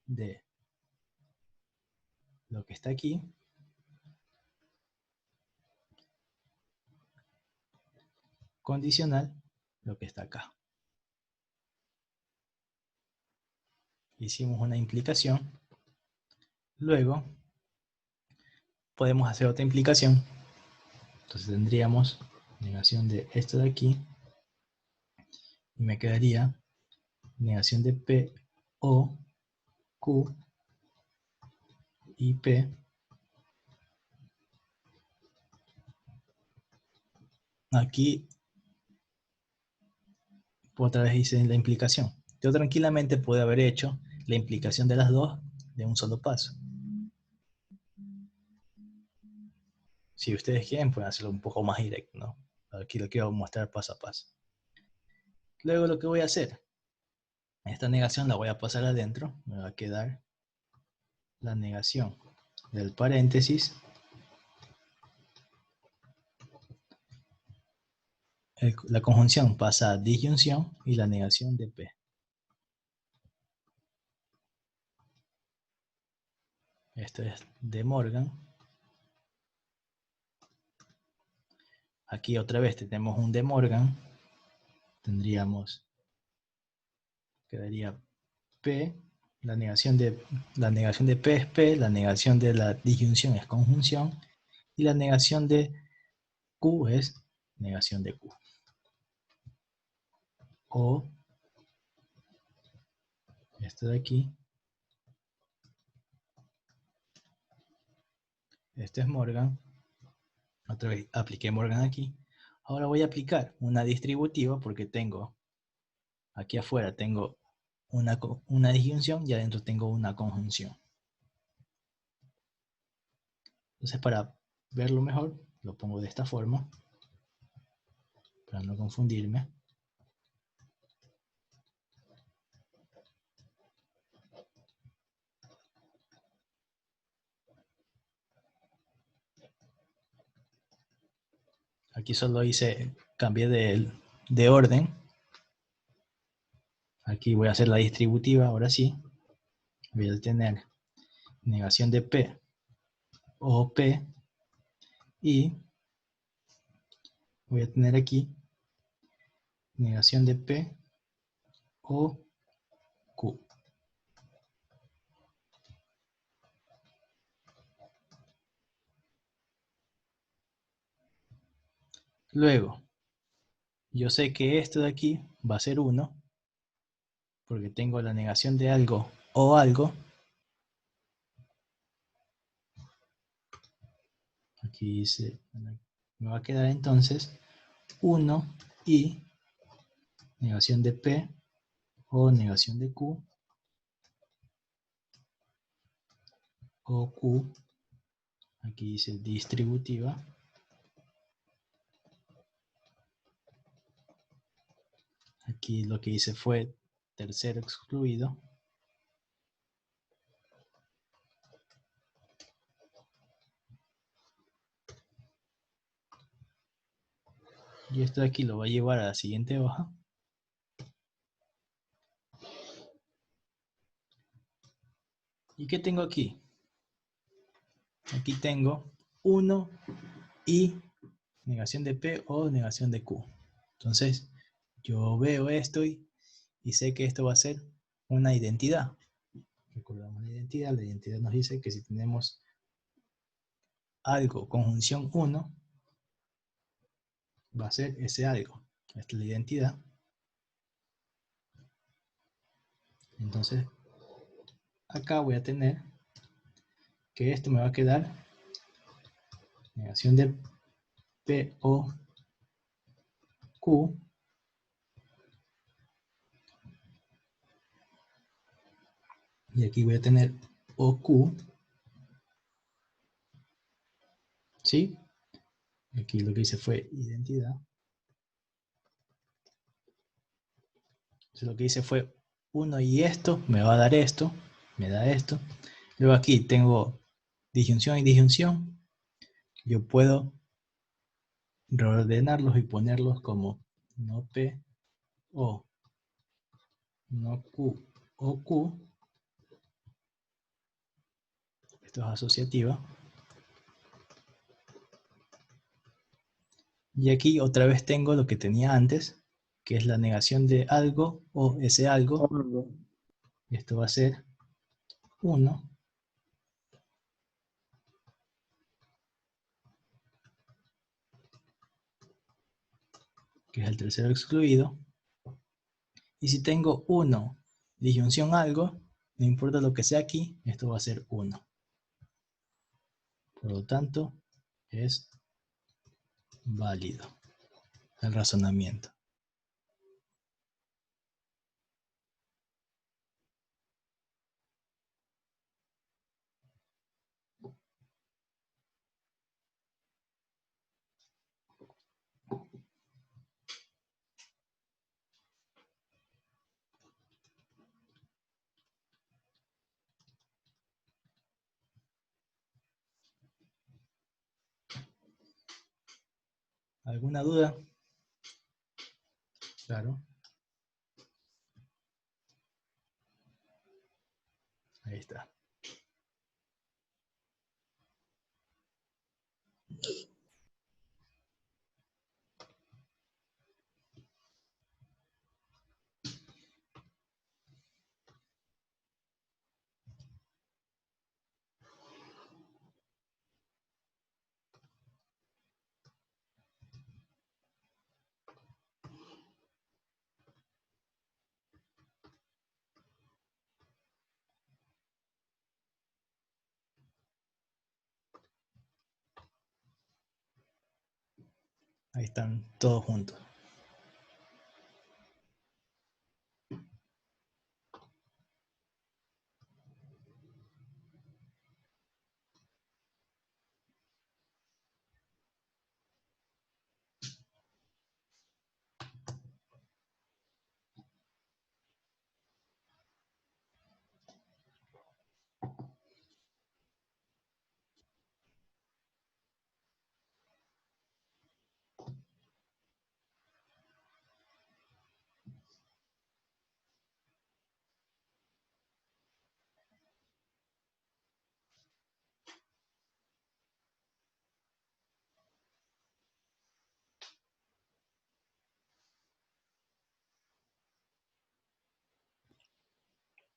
de lo que está aquí condicional lo que está acá. Hicimos una implicación. Luego podemos hacer otra implicación. Entonces tendríamos negación de esto de aquí. Y me quedaría negación de P, O, Q y P. Aquí otra vez hice la implicación. Yo tranquilamente puedo haber hecho la implicación de las dos de un solo paso. Si ustedes quieren, pueden hacerlo un poco más directo, ¿no? Aquí lo quiero mostrar paso a paso. Luego lo que voy a hacer, esta negación la voy a pasar adentro. Me va a quedar la negación del paréntesis. La conjunción pasa a disyunción y la negación de P. Esto es de Morgan. Aquí otra vez tenemos un de Morgan. Tendríamos, quedaría P, la negación de P es P, la negación de la disyunción es conjunción, y la negación de Q es negación de Q. O esto de aquí, este es Morgan. Otra vez apliqué Morgan aquí. Ahora voy a aplicar una distributiva porque tengo, aquí afuera tengo una disyunción y adentro tengo una conjunción. Entonces para verlo mejor, lo pongo de esta forma, para no confundirme. Aquí solo cambié de orden. Aquí voy a hacer la distributiva, ahora sí. Voy a tener negación de P o P y voy a tener aquí negación de P o Q. Luego, yo sé que esto de aquí va a ser 1 porque tengo la negación de algo o algo. Aquí dice, me va a quedar entonces 1 y negación de P o negación de Q o Q. Aquí dice distributiva. Aquí lo que hice fue tercero excluido. Y esto de aquí lo voy a llevar a la siguiente hoja. ¿Y qué tengo aquí? Aquí tengo 1 y negación de P o negación de Q. Entonces, yo veo esto y sé que esto va a ser una identidad. Recordamos la identidad nos dice que si tenemos algo conjunción 1, va a ser ese algo. Esta es la identidad. Entonces, acá voy a tener que esto me va a quedar negación de P o Q y aquí voy a tener OQ, ¿sí? Aquí lo que hice fue identidad. Entonces lo que hice fue 1 y esto me va a dar esto, me da esto. Luego aquí tengo disyunción y disyunción. Yo puedo reordenarlos y ponerlos como no P o no Q o Q. Esto es asociativa. Y aquí otra vez tengo lo que tenía antes, que es la negación de algo o ese algo. Esto va a ser 1. Que es el tercero excluido. Y si tengo 1 disyunción algo, no importa lo que sea aquí, esto va a ser 1. Por lo tanto, es válido el razonamiento. ¿Alguna duda? Claro. Ahí está. Ahí están todos juntos.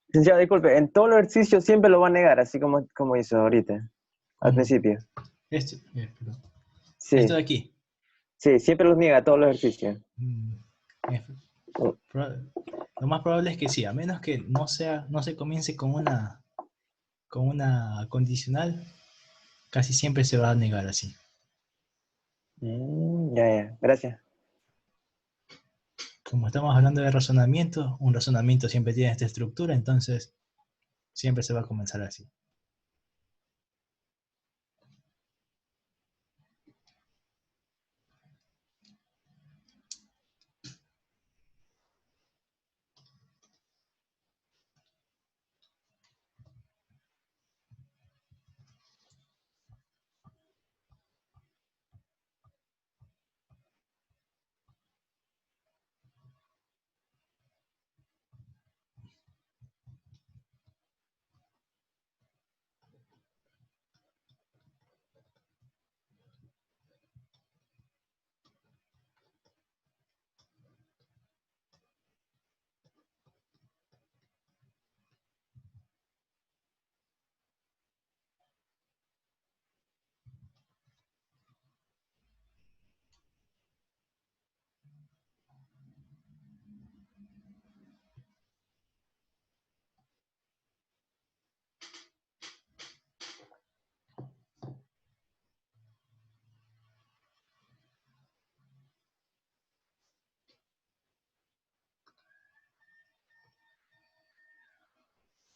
Licenciado, disculpe, en todos los ejercicios siempre lo va a negar, así como hizo ahorita, al principio. Perdón. Sí, Esto de aquí. sí, siempre los niega todos los ejercicios. Es- Lo más probable es que sí, a menos que no se comience con una condicional, casi siempre se va a negar así. Ya, gracias. Como estamos hablando de razonamiento, un razonamiento siempre tiene esta estructura, entonces siempre se va a comenzar así.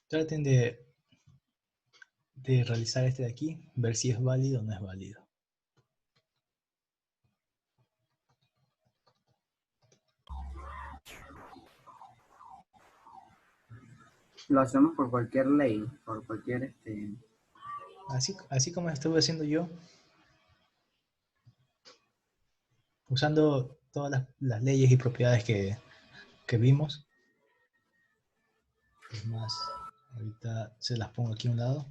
Traten de realizar este de aquí, ver si es válido o no es válido. Lo hacemos por cualquier ley, por cualquier Así como estuve haciendo yo, usando todas las leyes y propiedades que vimos. Es más, ahorita se las pongo aquí a un lado.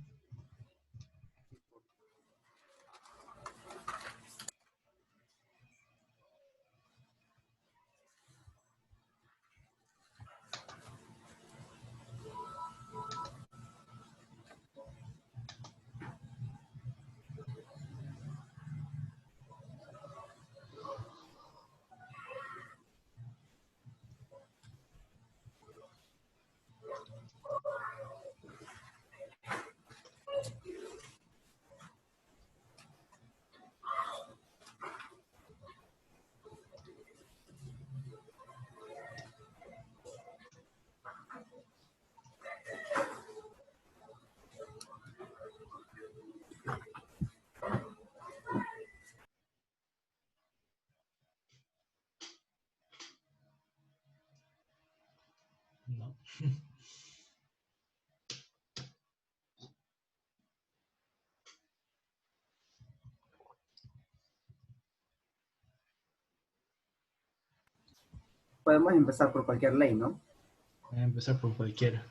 podemos empezar por cualquier ley, ¿no? Voy a empezar por cualquiera.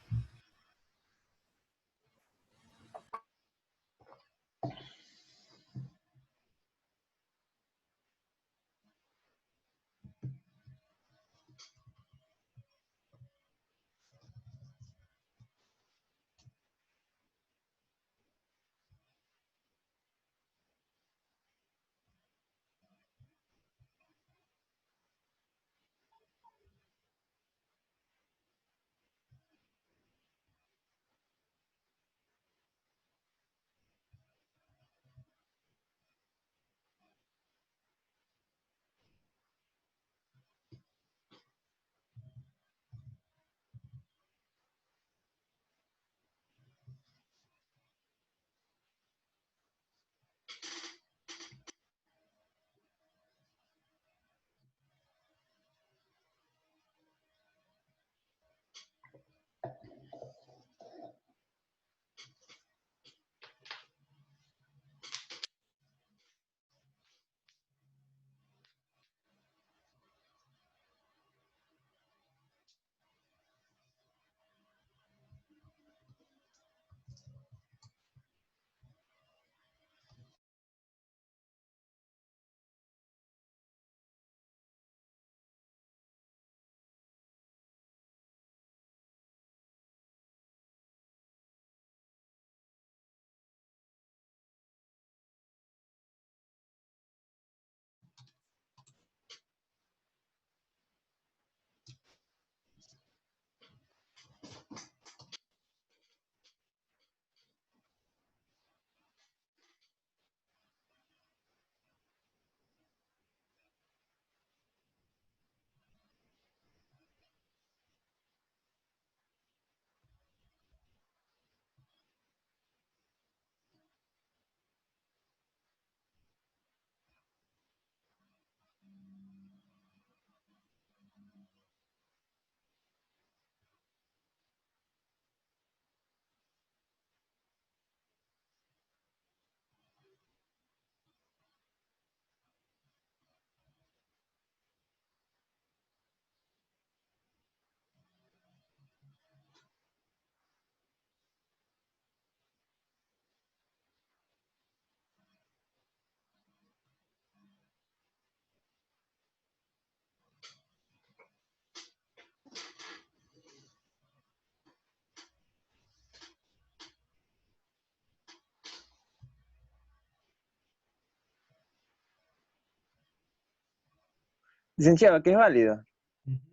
Licenciado, que es válido. Ujú.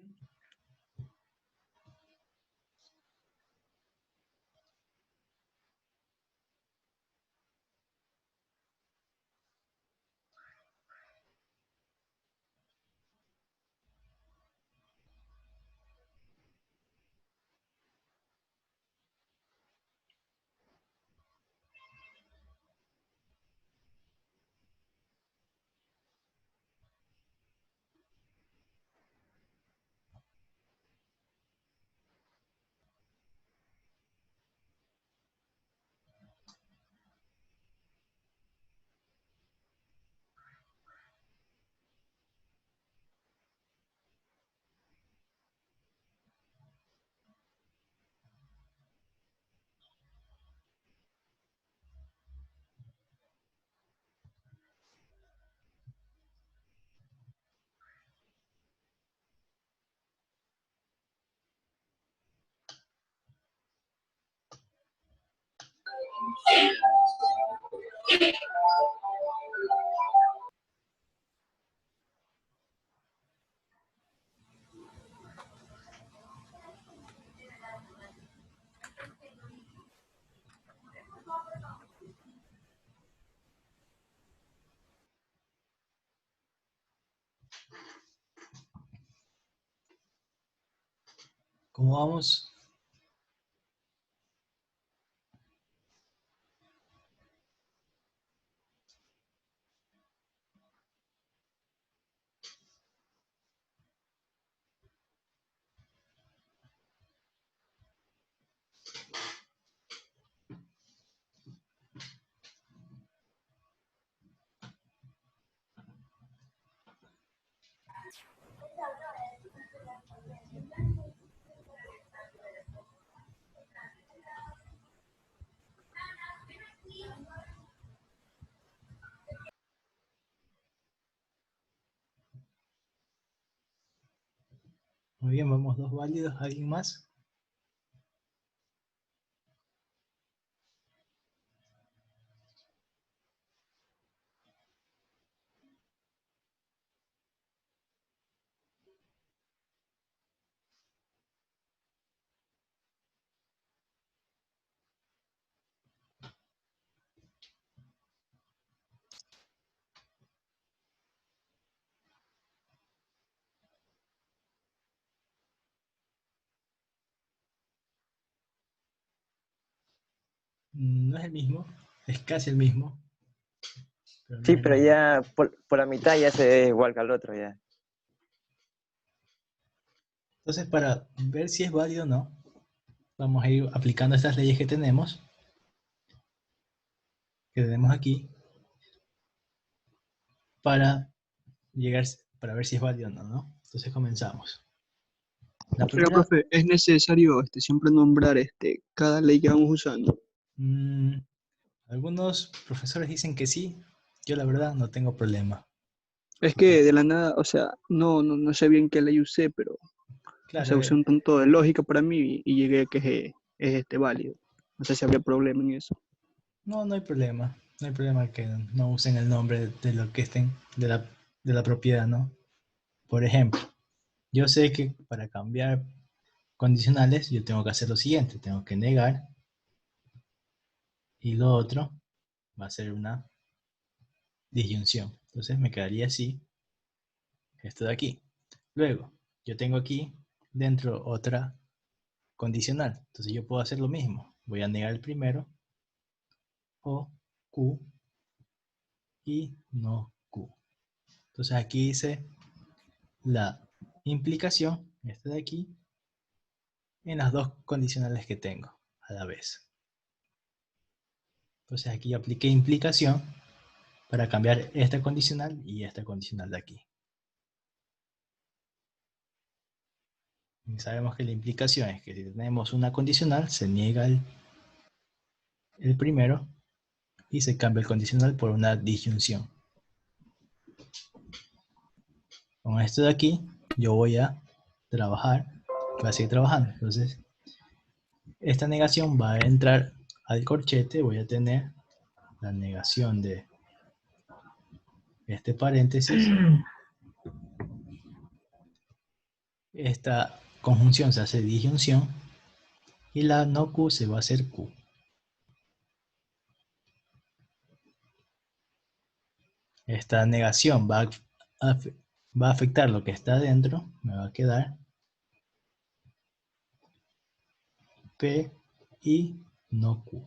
¿Cómo vamos? Muy bien, vamos dos válidos. ¿Alguien más? No es el mismo, es casi el mismo, pero no Sí, es el pero mismo. ya por la mitad ya se ve igual que al otro ya. Entonces, para ver si es válido o no, vamos a ir aplicando estas leyes que tenemos aquí, para llegar, para ver si es válido o no, ¿no? Entonces comenzamos. La Pero, primera, profe, es necesario siempre nombrar cada ley que vamos usando. mm, algunos profesores dicen que sí, yo la verdad no tengo problema. Es que de la nada, o sea, no sé bien qué ley usé, pero, o Claro, sea, usé un tanto de lógica para mí y llegué a que es válido. No sé si habría problema en eso. no hay problema. No hay problema que no usen el nombre de lo que estén, de la propiedad, ¿no? Por ejemplo, yo sé que para cambiar condicionales yo tengo que hacer lo siguiente, tengo que negar y lo otro va a ser una disyunción. Entonces me quedaría así, esto de aquí. Luego, yo tengo aquí dentro otra condicional. Entonces yo puedo hacer lo mismo. Voy a negar el primero o Q y no Q. Entonces aquí hice la implicación, esta de aquí, en las dos condicionales que tengo a la vez. Entonces aquí apliqué implicación para cambiar esta condicional y esta condicional de aquí. Y sabemos que la implicación es que si tenemos una condicional, se niega el primero y se cambia el condicional por una disyunción. Con esto de aquí, yo voy a trabajar, voy a seguir trabajando. Entonces, esta negación va a entrar al corchete, voy a tener la negación de este paréntesis. Esta conjunción se hace disyunción y la no Q se va a hacer Q. Esta negación va a afectar lo que está adentro, me va a quedar P y no Q.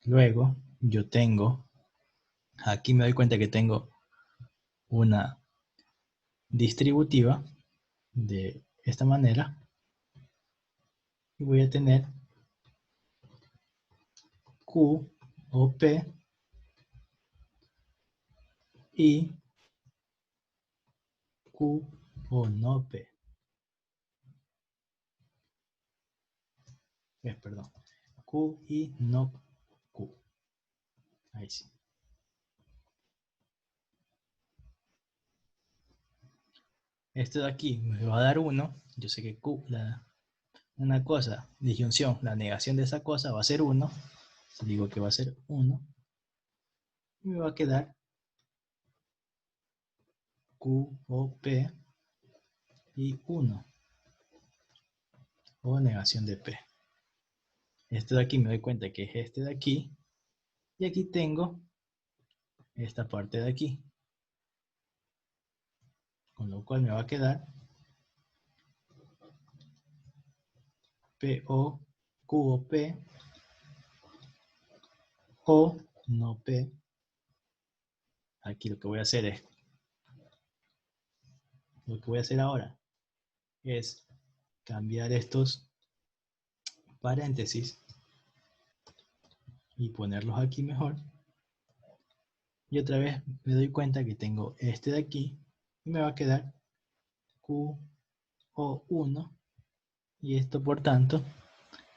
Luego, yo tengo, aquí me doy cuenta que tengo una distributiva de esta manera y voy a tener Q o P y Q o no P. Perdón. Q y no Q. Ahí sí. Esto de aquí me va a dar 1. Yo sé que Q, una cosa, disyunción, la negación de esa cosa va a ser 1. Si digo que va a ser 1. Y me va a quedar Q o P y 1. O negación de P. Esto de aquí me doy cuenta que es este de aquí. Y aquí tengo esta parte de aquí. Con lo cual me va a quedar P o Q o P o no P. Aquí lo que voy a hacer es, lo que voy a hacer ahora es cambiar estos paréntesis y ponerlos aquí mejor. Y otra vez me doy cuenta que tengo este de aquí y me va a quedar Q o 1 y esto por tanto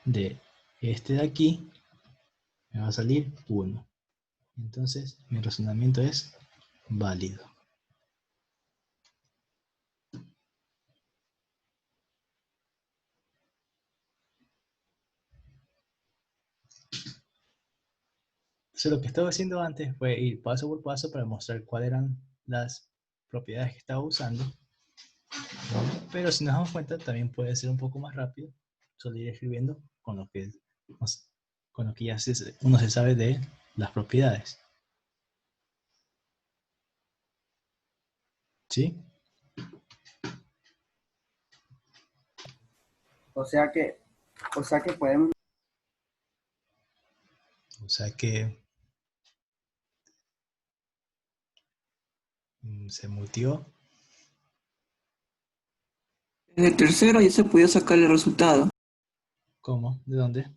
de este de aquí me va a salir 1. Entonces, mi razonamiento es válido. Entonces, lo que estaba haciendo antes fue ir paso por paso para mostrar cuáles eran las propiedades que estaba usando. Pero si nos damos cuenta, también puede ser un poco más rápido. Solo ir escribiendo con lo que, con lo que ya uno se sabe de las propiedades. ¿Sí? O sea que podemos, O sea que se mutió. Desde el tercero ya se podía sacar el resultado. ¿Cómo? ¿De dónde?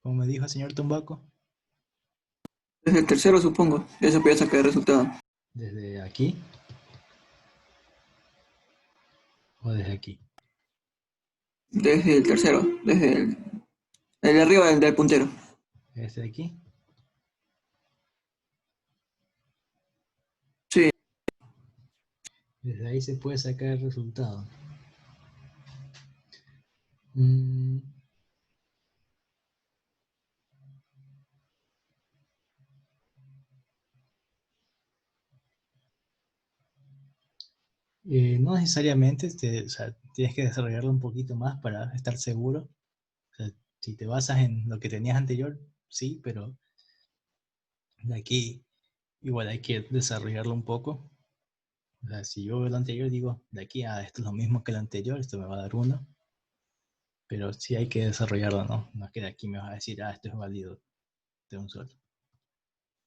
¿Cómo me dijo el señor Tumbaco? Desde el tercero, supongo, ya se podía sacar el resultado. ¿Desde aquí? ¿O desde aquí? Desde el tercero, desde el de arriba del puntero. ¿Desde aquí? Sí. Desde ahí se puede sacar el resultado. Mm, no necesariamente, o sea, tienes que desarrollarlo un poquito más para estar seguro. O sea, si te basas en lo que tenías anterior, sí, pero de aquí igual hay que desarrollarlo un poco. O sea, si yo veo lo anterior digo, de aquí a esto es lo mismo que lo anterior, esto me va a dar 1. Pero sí hay que desarrollarlo, ¿no? No es que de aquí me vas a decir, esto es válido de un solo.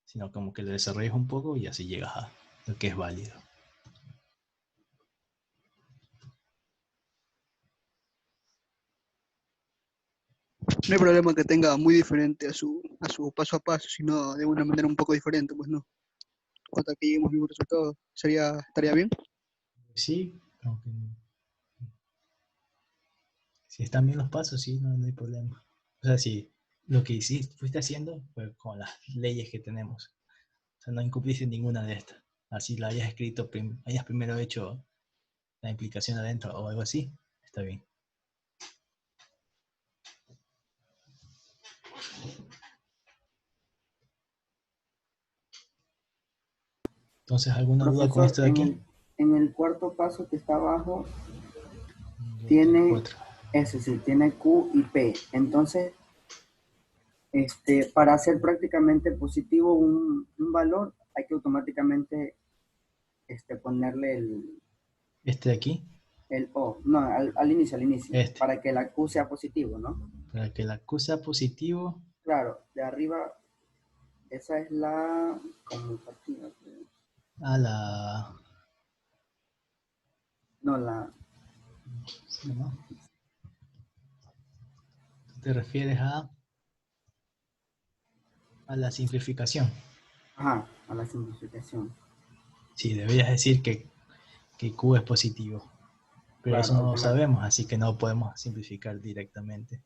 Sino como que lo desarrolles un poco y así llegas a lo que es válido. No hay problema que tenga muy diferente a su paso a paso, sino de una manera un poco diferente, pues no. Hasta que lleguemos al mismo resultado, estaría bien. Sí, aunque si están bien los pasos, sí, no hay problema. O sea, si lo que hiciste, fuiste haciendo fue con las leyes que tenemos. O sea, no incumpliste ninguna de estas. Así la hayas escrito, hayas primero hecho la implicación adentro o algo así, está bien. Entonces, ¿alguna duda con profesor, esto de aquí? en el cuarto paso que está abajo, 1, 2, 3, tiene, 4. es decir, tiene Q y P. Entonces, para hacer prácticamente positivo un valor, hay que automáticamente ponerle Este de aquí, el O. No, al inicio, este. para que la Q sea positivo, ¿no? Para que la Q sea positivo, Claro, de arriba, esa es la conmutativa. a la... No, la, ¿no? Te refieres a la simplificación. ajá, a la simplificación. Sí, deberías decir que Q es positivo. Pero eso Claro, no lo automático. sabemos, así que no podemos simplificar directamente.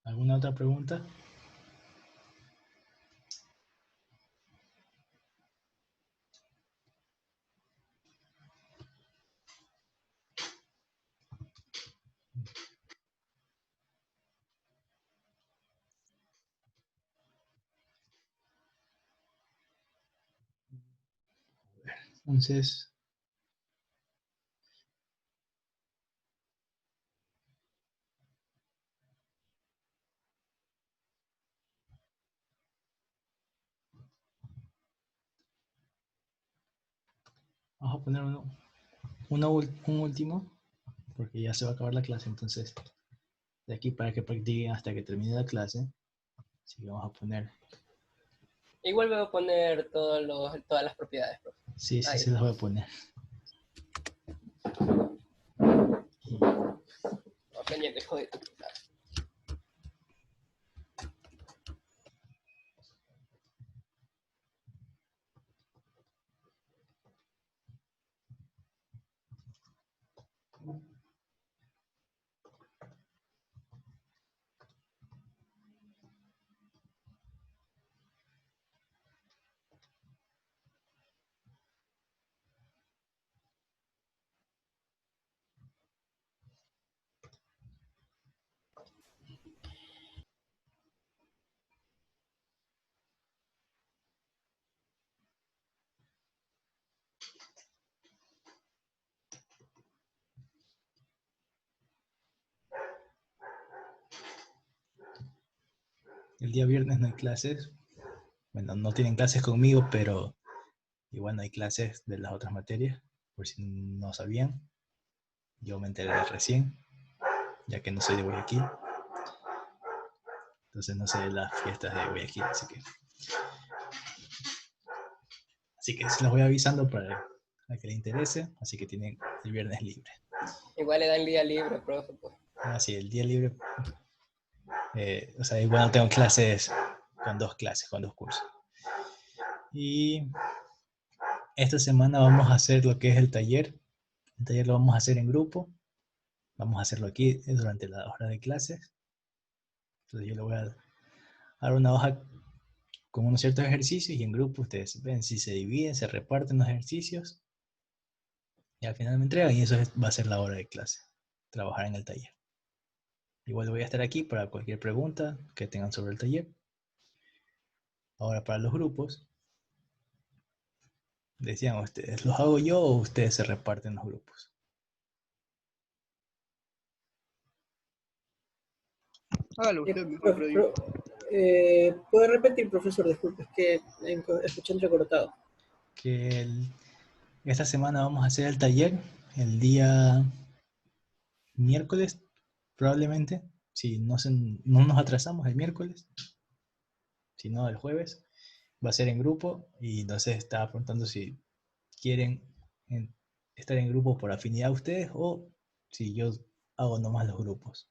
¿Alguna otra pregunta? Entonces, vamos a poner un último, porque ya se va a acabar la clase, entonces, de aquí para que practiquen hasta que termine la clase, así que vamos a poner, Igual voy a poner todas las propiedades, profe. sí, Ahí. se las voy a poner. No, pendiente, joder. El día viernes no hay clases. Bueno, no tienen clases conmigo, pero igual no hay clases de las otras materias, por si no sabían. Yo me enteré recién, ya que no soy de Guayaquil. Entonces no sé de las fiestas de Guayaquil, así que se los voy avisando para a que le interese, así que tienen el viernes libre. Igual le dan el día libre, profe, pues. Así, el día libre, o sea, igual no tengo clases, con dos cursos. Y esta semana vamos a hacer lo que es el taller. El taller lo vamos a hacer en grupo. Vamos a hacerlo aquí durante la hora de clases. Entonces yo le voy a dar una hoja con unos ciertos ejercicios y en grupo ustedes ven si se dividen, se reparten los ejercicios y al final me entregan y eso va a ser la hora de clase, trabajar en el taller. Igual voy a estar aquí para cualquier pregunta que tengan sobre el taller. Ahora para los grupos, decían ustedes, ¿los hago yo o ustedes se reparten los grupos? Hágalo usted mejor, creo yo. ¿Puede repetir, profesor? Disculpe, es que escuché entrecortado. Que esta semana vamos a hacer el taller el día miércoles, probablemente, si no nos atrasamos el miércoles, si no el jueves, va a ser en grupo y entonces estaba preguntando si quieren estar en grupo por afinidad ustedes o si yo hago nomás los grupos.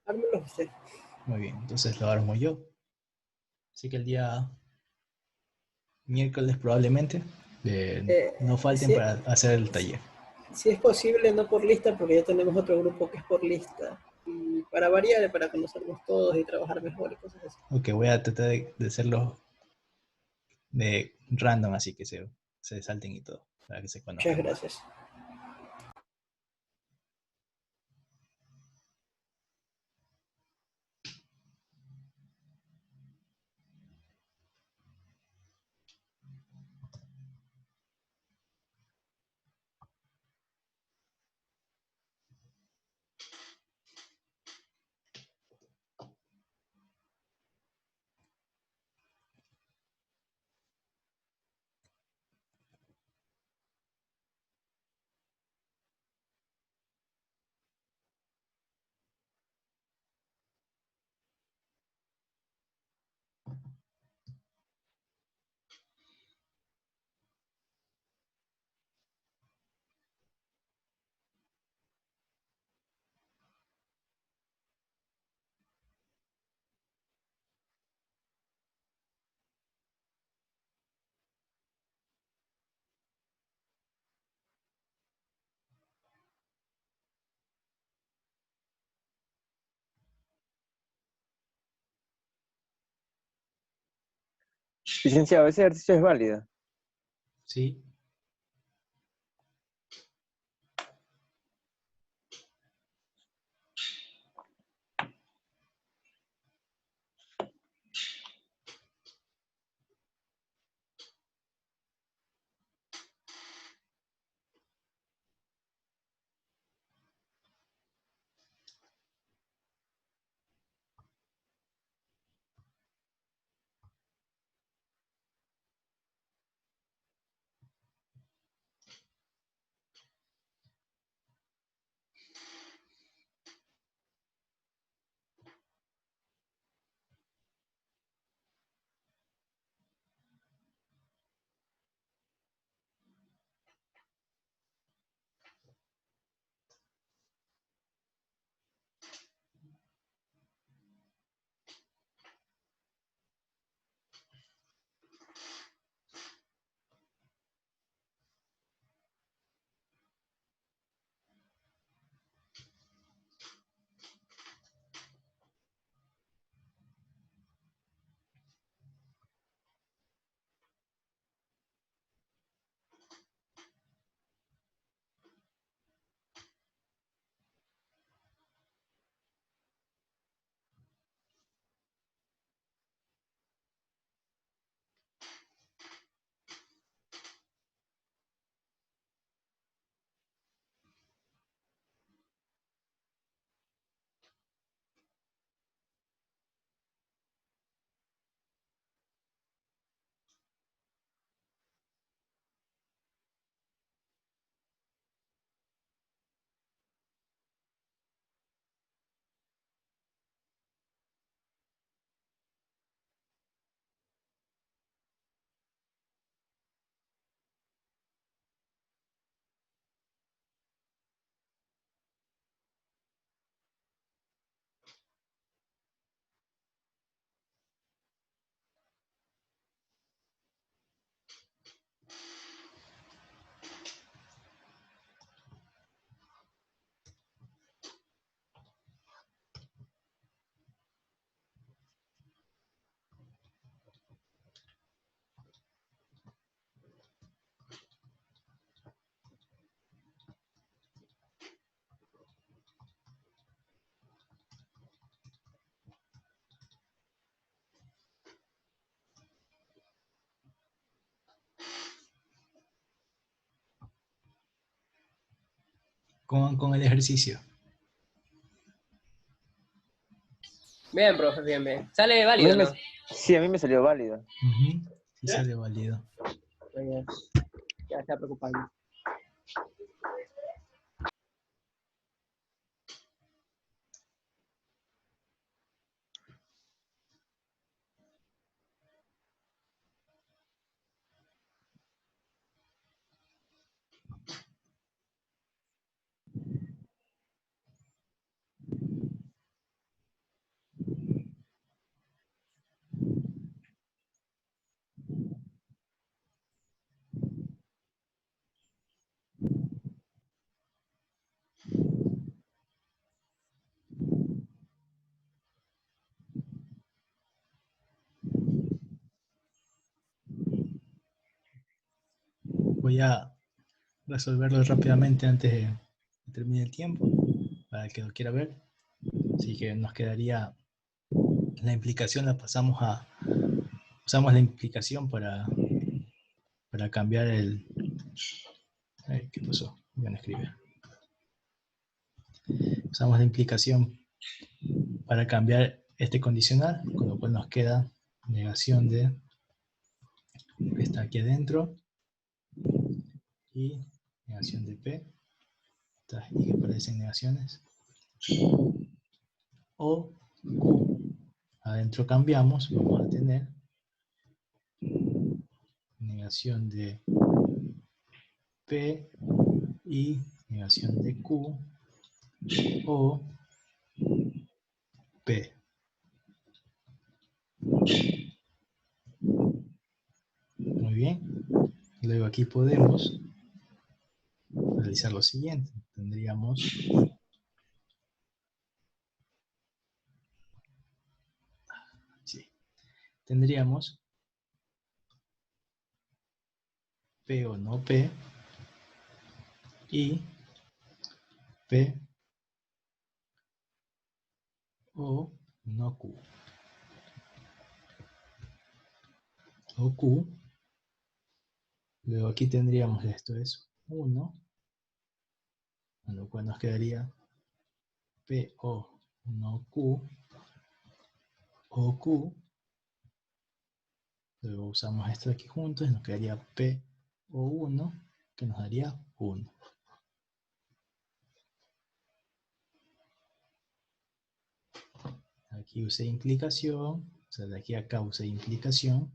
Hármelo usted. Muy bien, entonces lo armo yo. Así que el día miércoles probablemente no falten Sí, para hacer el taller. si es posible, no por lista, porque ya tenemos otro grupo que es por lista. Y para variar, para conocernos todos y trabajar mejor y cosas así. Ok, voy a tratar de hacerlo de random, así que se salten y todo, para que se Muchas conozcan más. gracias. Licenciado, ese ejercicio es válido. Sí, con el ejercicio. Bien, profe, bien, bien. Sale A válido, mí me- ¿no? sí, a mí me salió válido. Ujú, sí sale válido. Ya está preocupando. Voy a resolverlo rápidamente antes de que termine el tiempo, para el que lo quiera ver. Así que nos quedaría la implicación, usamos la implicación para cambiar el... ¿Qué pasó? Ya no escribe. Usamos la implicación para cambiar este condicional, con lo cual nos queda negación de que está aquí adentro y negación de P, y que aparecen negaciones, o Q. Adentro cambiamos, vamos a tener negación de P y negación de Q o P. Muy bien. Luego aquí podemos realizar lo siguiente. Tendríamos tendríamos P o no P y P o no Q. O Q. Luego aquí tendríamos esto es 1, con lo cual nos quedaría P o no Q o Q. Luego usamos esto aquí juntos y nos quedaría P o 1, que nos daría 1. Aquí usé implicación, o sea, de aquí a acá usé implicación,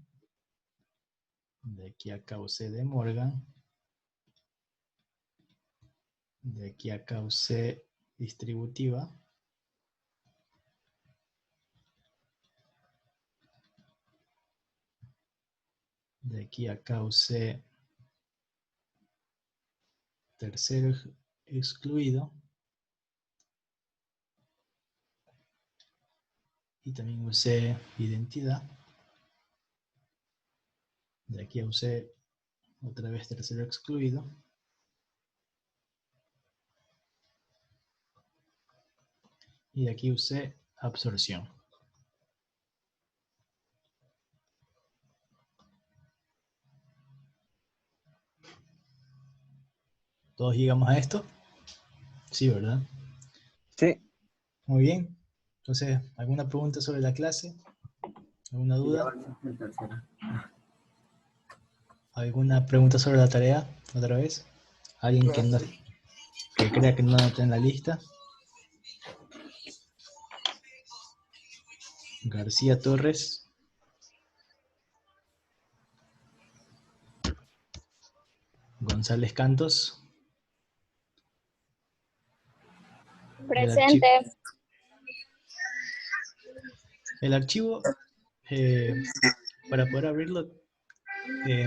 de aquí a acá usé de Morgan, de aquí a acá usé distributiva, de aquí a acá usé tercero excluido, y también usé identidad. De aquí usé otra vez tercero excluido. Y de aquí usé absorción. ¿Todos llegamos a esto? Sí, ¿verdad? Sí. Muy bien. Entonces, ¿alguna pregunta sobre la clase? ¿Alguna Y ya duda? avanzaste el tercero. ¿Alguna pregunta sobre la tarea? ¿Otra vez? ¿Alguien que crea que no está en la lista? García Torres. González Cantos. Presente. El archivo, para poder abrirlo,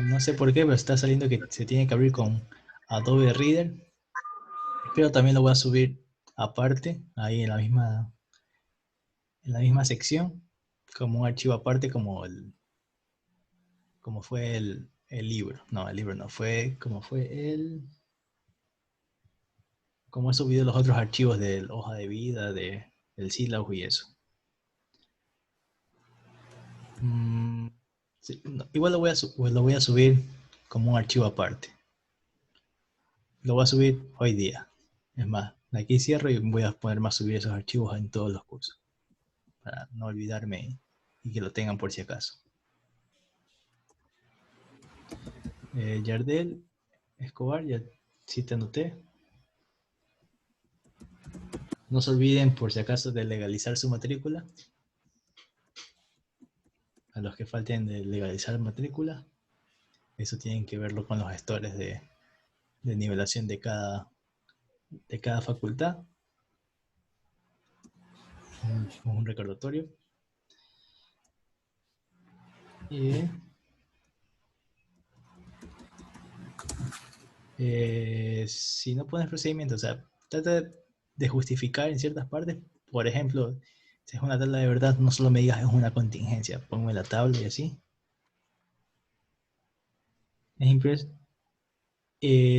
no sé por qué, pero está saliendo que se tiene que abrir con Adobe Reader. Pero también lo voy a subir aparte, ahí en la misma sección, como un archivo aparte, como fue el libro. No, el libro no, como he subido los otros archivos de la hoja de vida, del sílabo y eso. Sí, no, igual lo voy a subir como un archivo aparte. Lo voy a subir hoy día, Es más, aquí cierro y voy a ponerme a subir esos archivos en todos los cursos, para no olvidarme y que lo tengan por si acaso. Yardel Escobar, ya sí te anoté. No se olviden por si acaso de legalizar su matrícula. A los que falten de legalizar matrícula, eso tienen que verlo con los gestores de nivelación de cada facultad. Un recordatorio. Y si no pones procedimiento, o sea, trata de justificar en ciertas partes. Por ejemplo, si es una tabla de verdad, no solo me digas es una contingencia, ponme la tabla y así. Es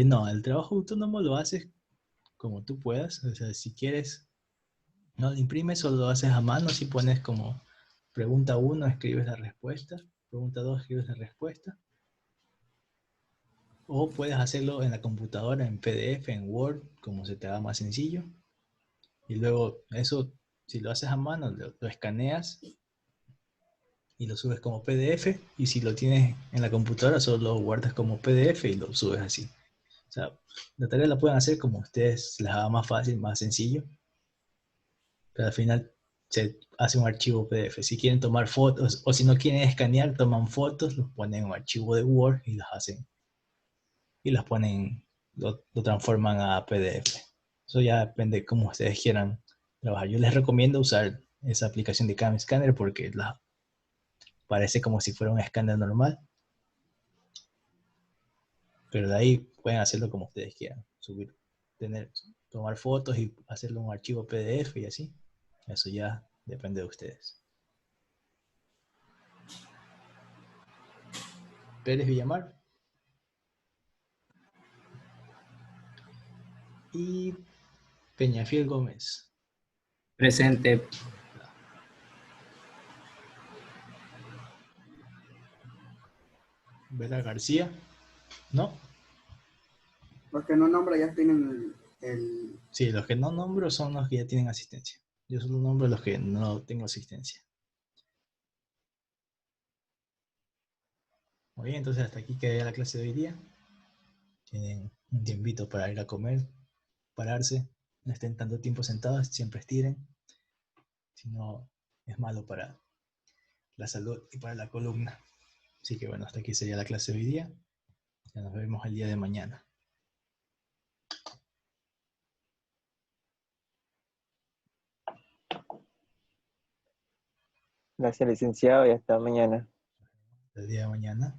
no, el trabajo autónomo lo haces como tú puedas. O sea, si quieres, no lo imprimes, solo lo haces a mano. Si pones como pregunta 1, escribes la respuesta. Pregunta 2, escribes la respuesta. O puedes hacerlo en la computadora, en PDF, en Word, como se te haga más sencillo. Y luego eso, si lo haces a mano, lo escaneas y lo subes como PDF. Y si lo tienes en la computadora, solo lo guardas como PDF y lo subes así. O sea, la tarea la pueden hacer como ustedes les haga más fácil, más sencillo. Pero al final se hace un archivo PDF. Si quieren tomar fotos o si no quieren escanear, toman fotos, los ponen en un archivo de Word y las hacen. Y las ponen, lo transforman a PDF. Eso ya depende de cómo ustedes quieran trabajar. Yo les recomiendo usar esa aplicación de Cam Scanner porque parece como si fuera un escáner normal. Pero de ahí pueden hacerlo como ustedes quieran. Tomar fotos y hacerlo un archivo PDF y así. Eso ya depende de ustedes. Pérez Villamar. Y Peñafiel Gómez. Presente. Vera García. ¿No? Los que no nombra ya tienen el... Sí, los que no nombro son los que ya tienen asistencia. Yo solo nombro los que no tengo asistencia. Muy bien, entonces hasta aquí queda la clase de hoy día. Tienen un tiempito para ir a comer, pararse. No estén tanto tiempo sentados, siempre estiren. Si no, es malo para la salud y para la columna. Así que bueno, hasta aquí sería la clase de hoy día. Ya nos vemos el día de mañana. Gracias, licenciado, y hasta mañana. El día de mañana.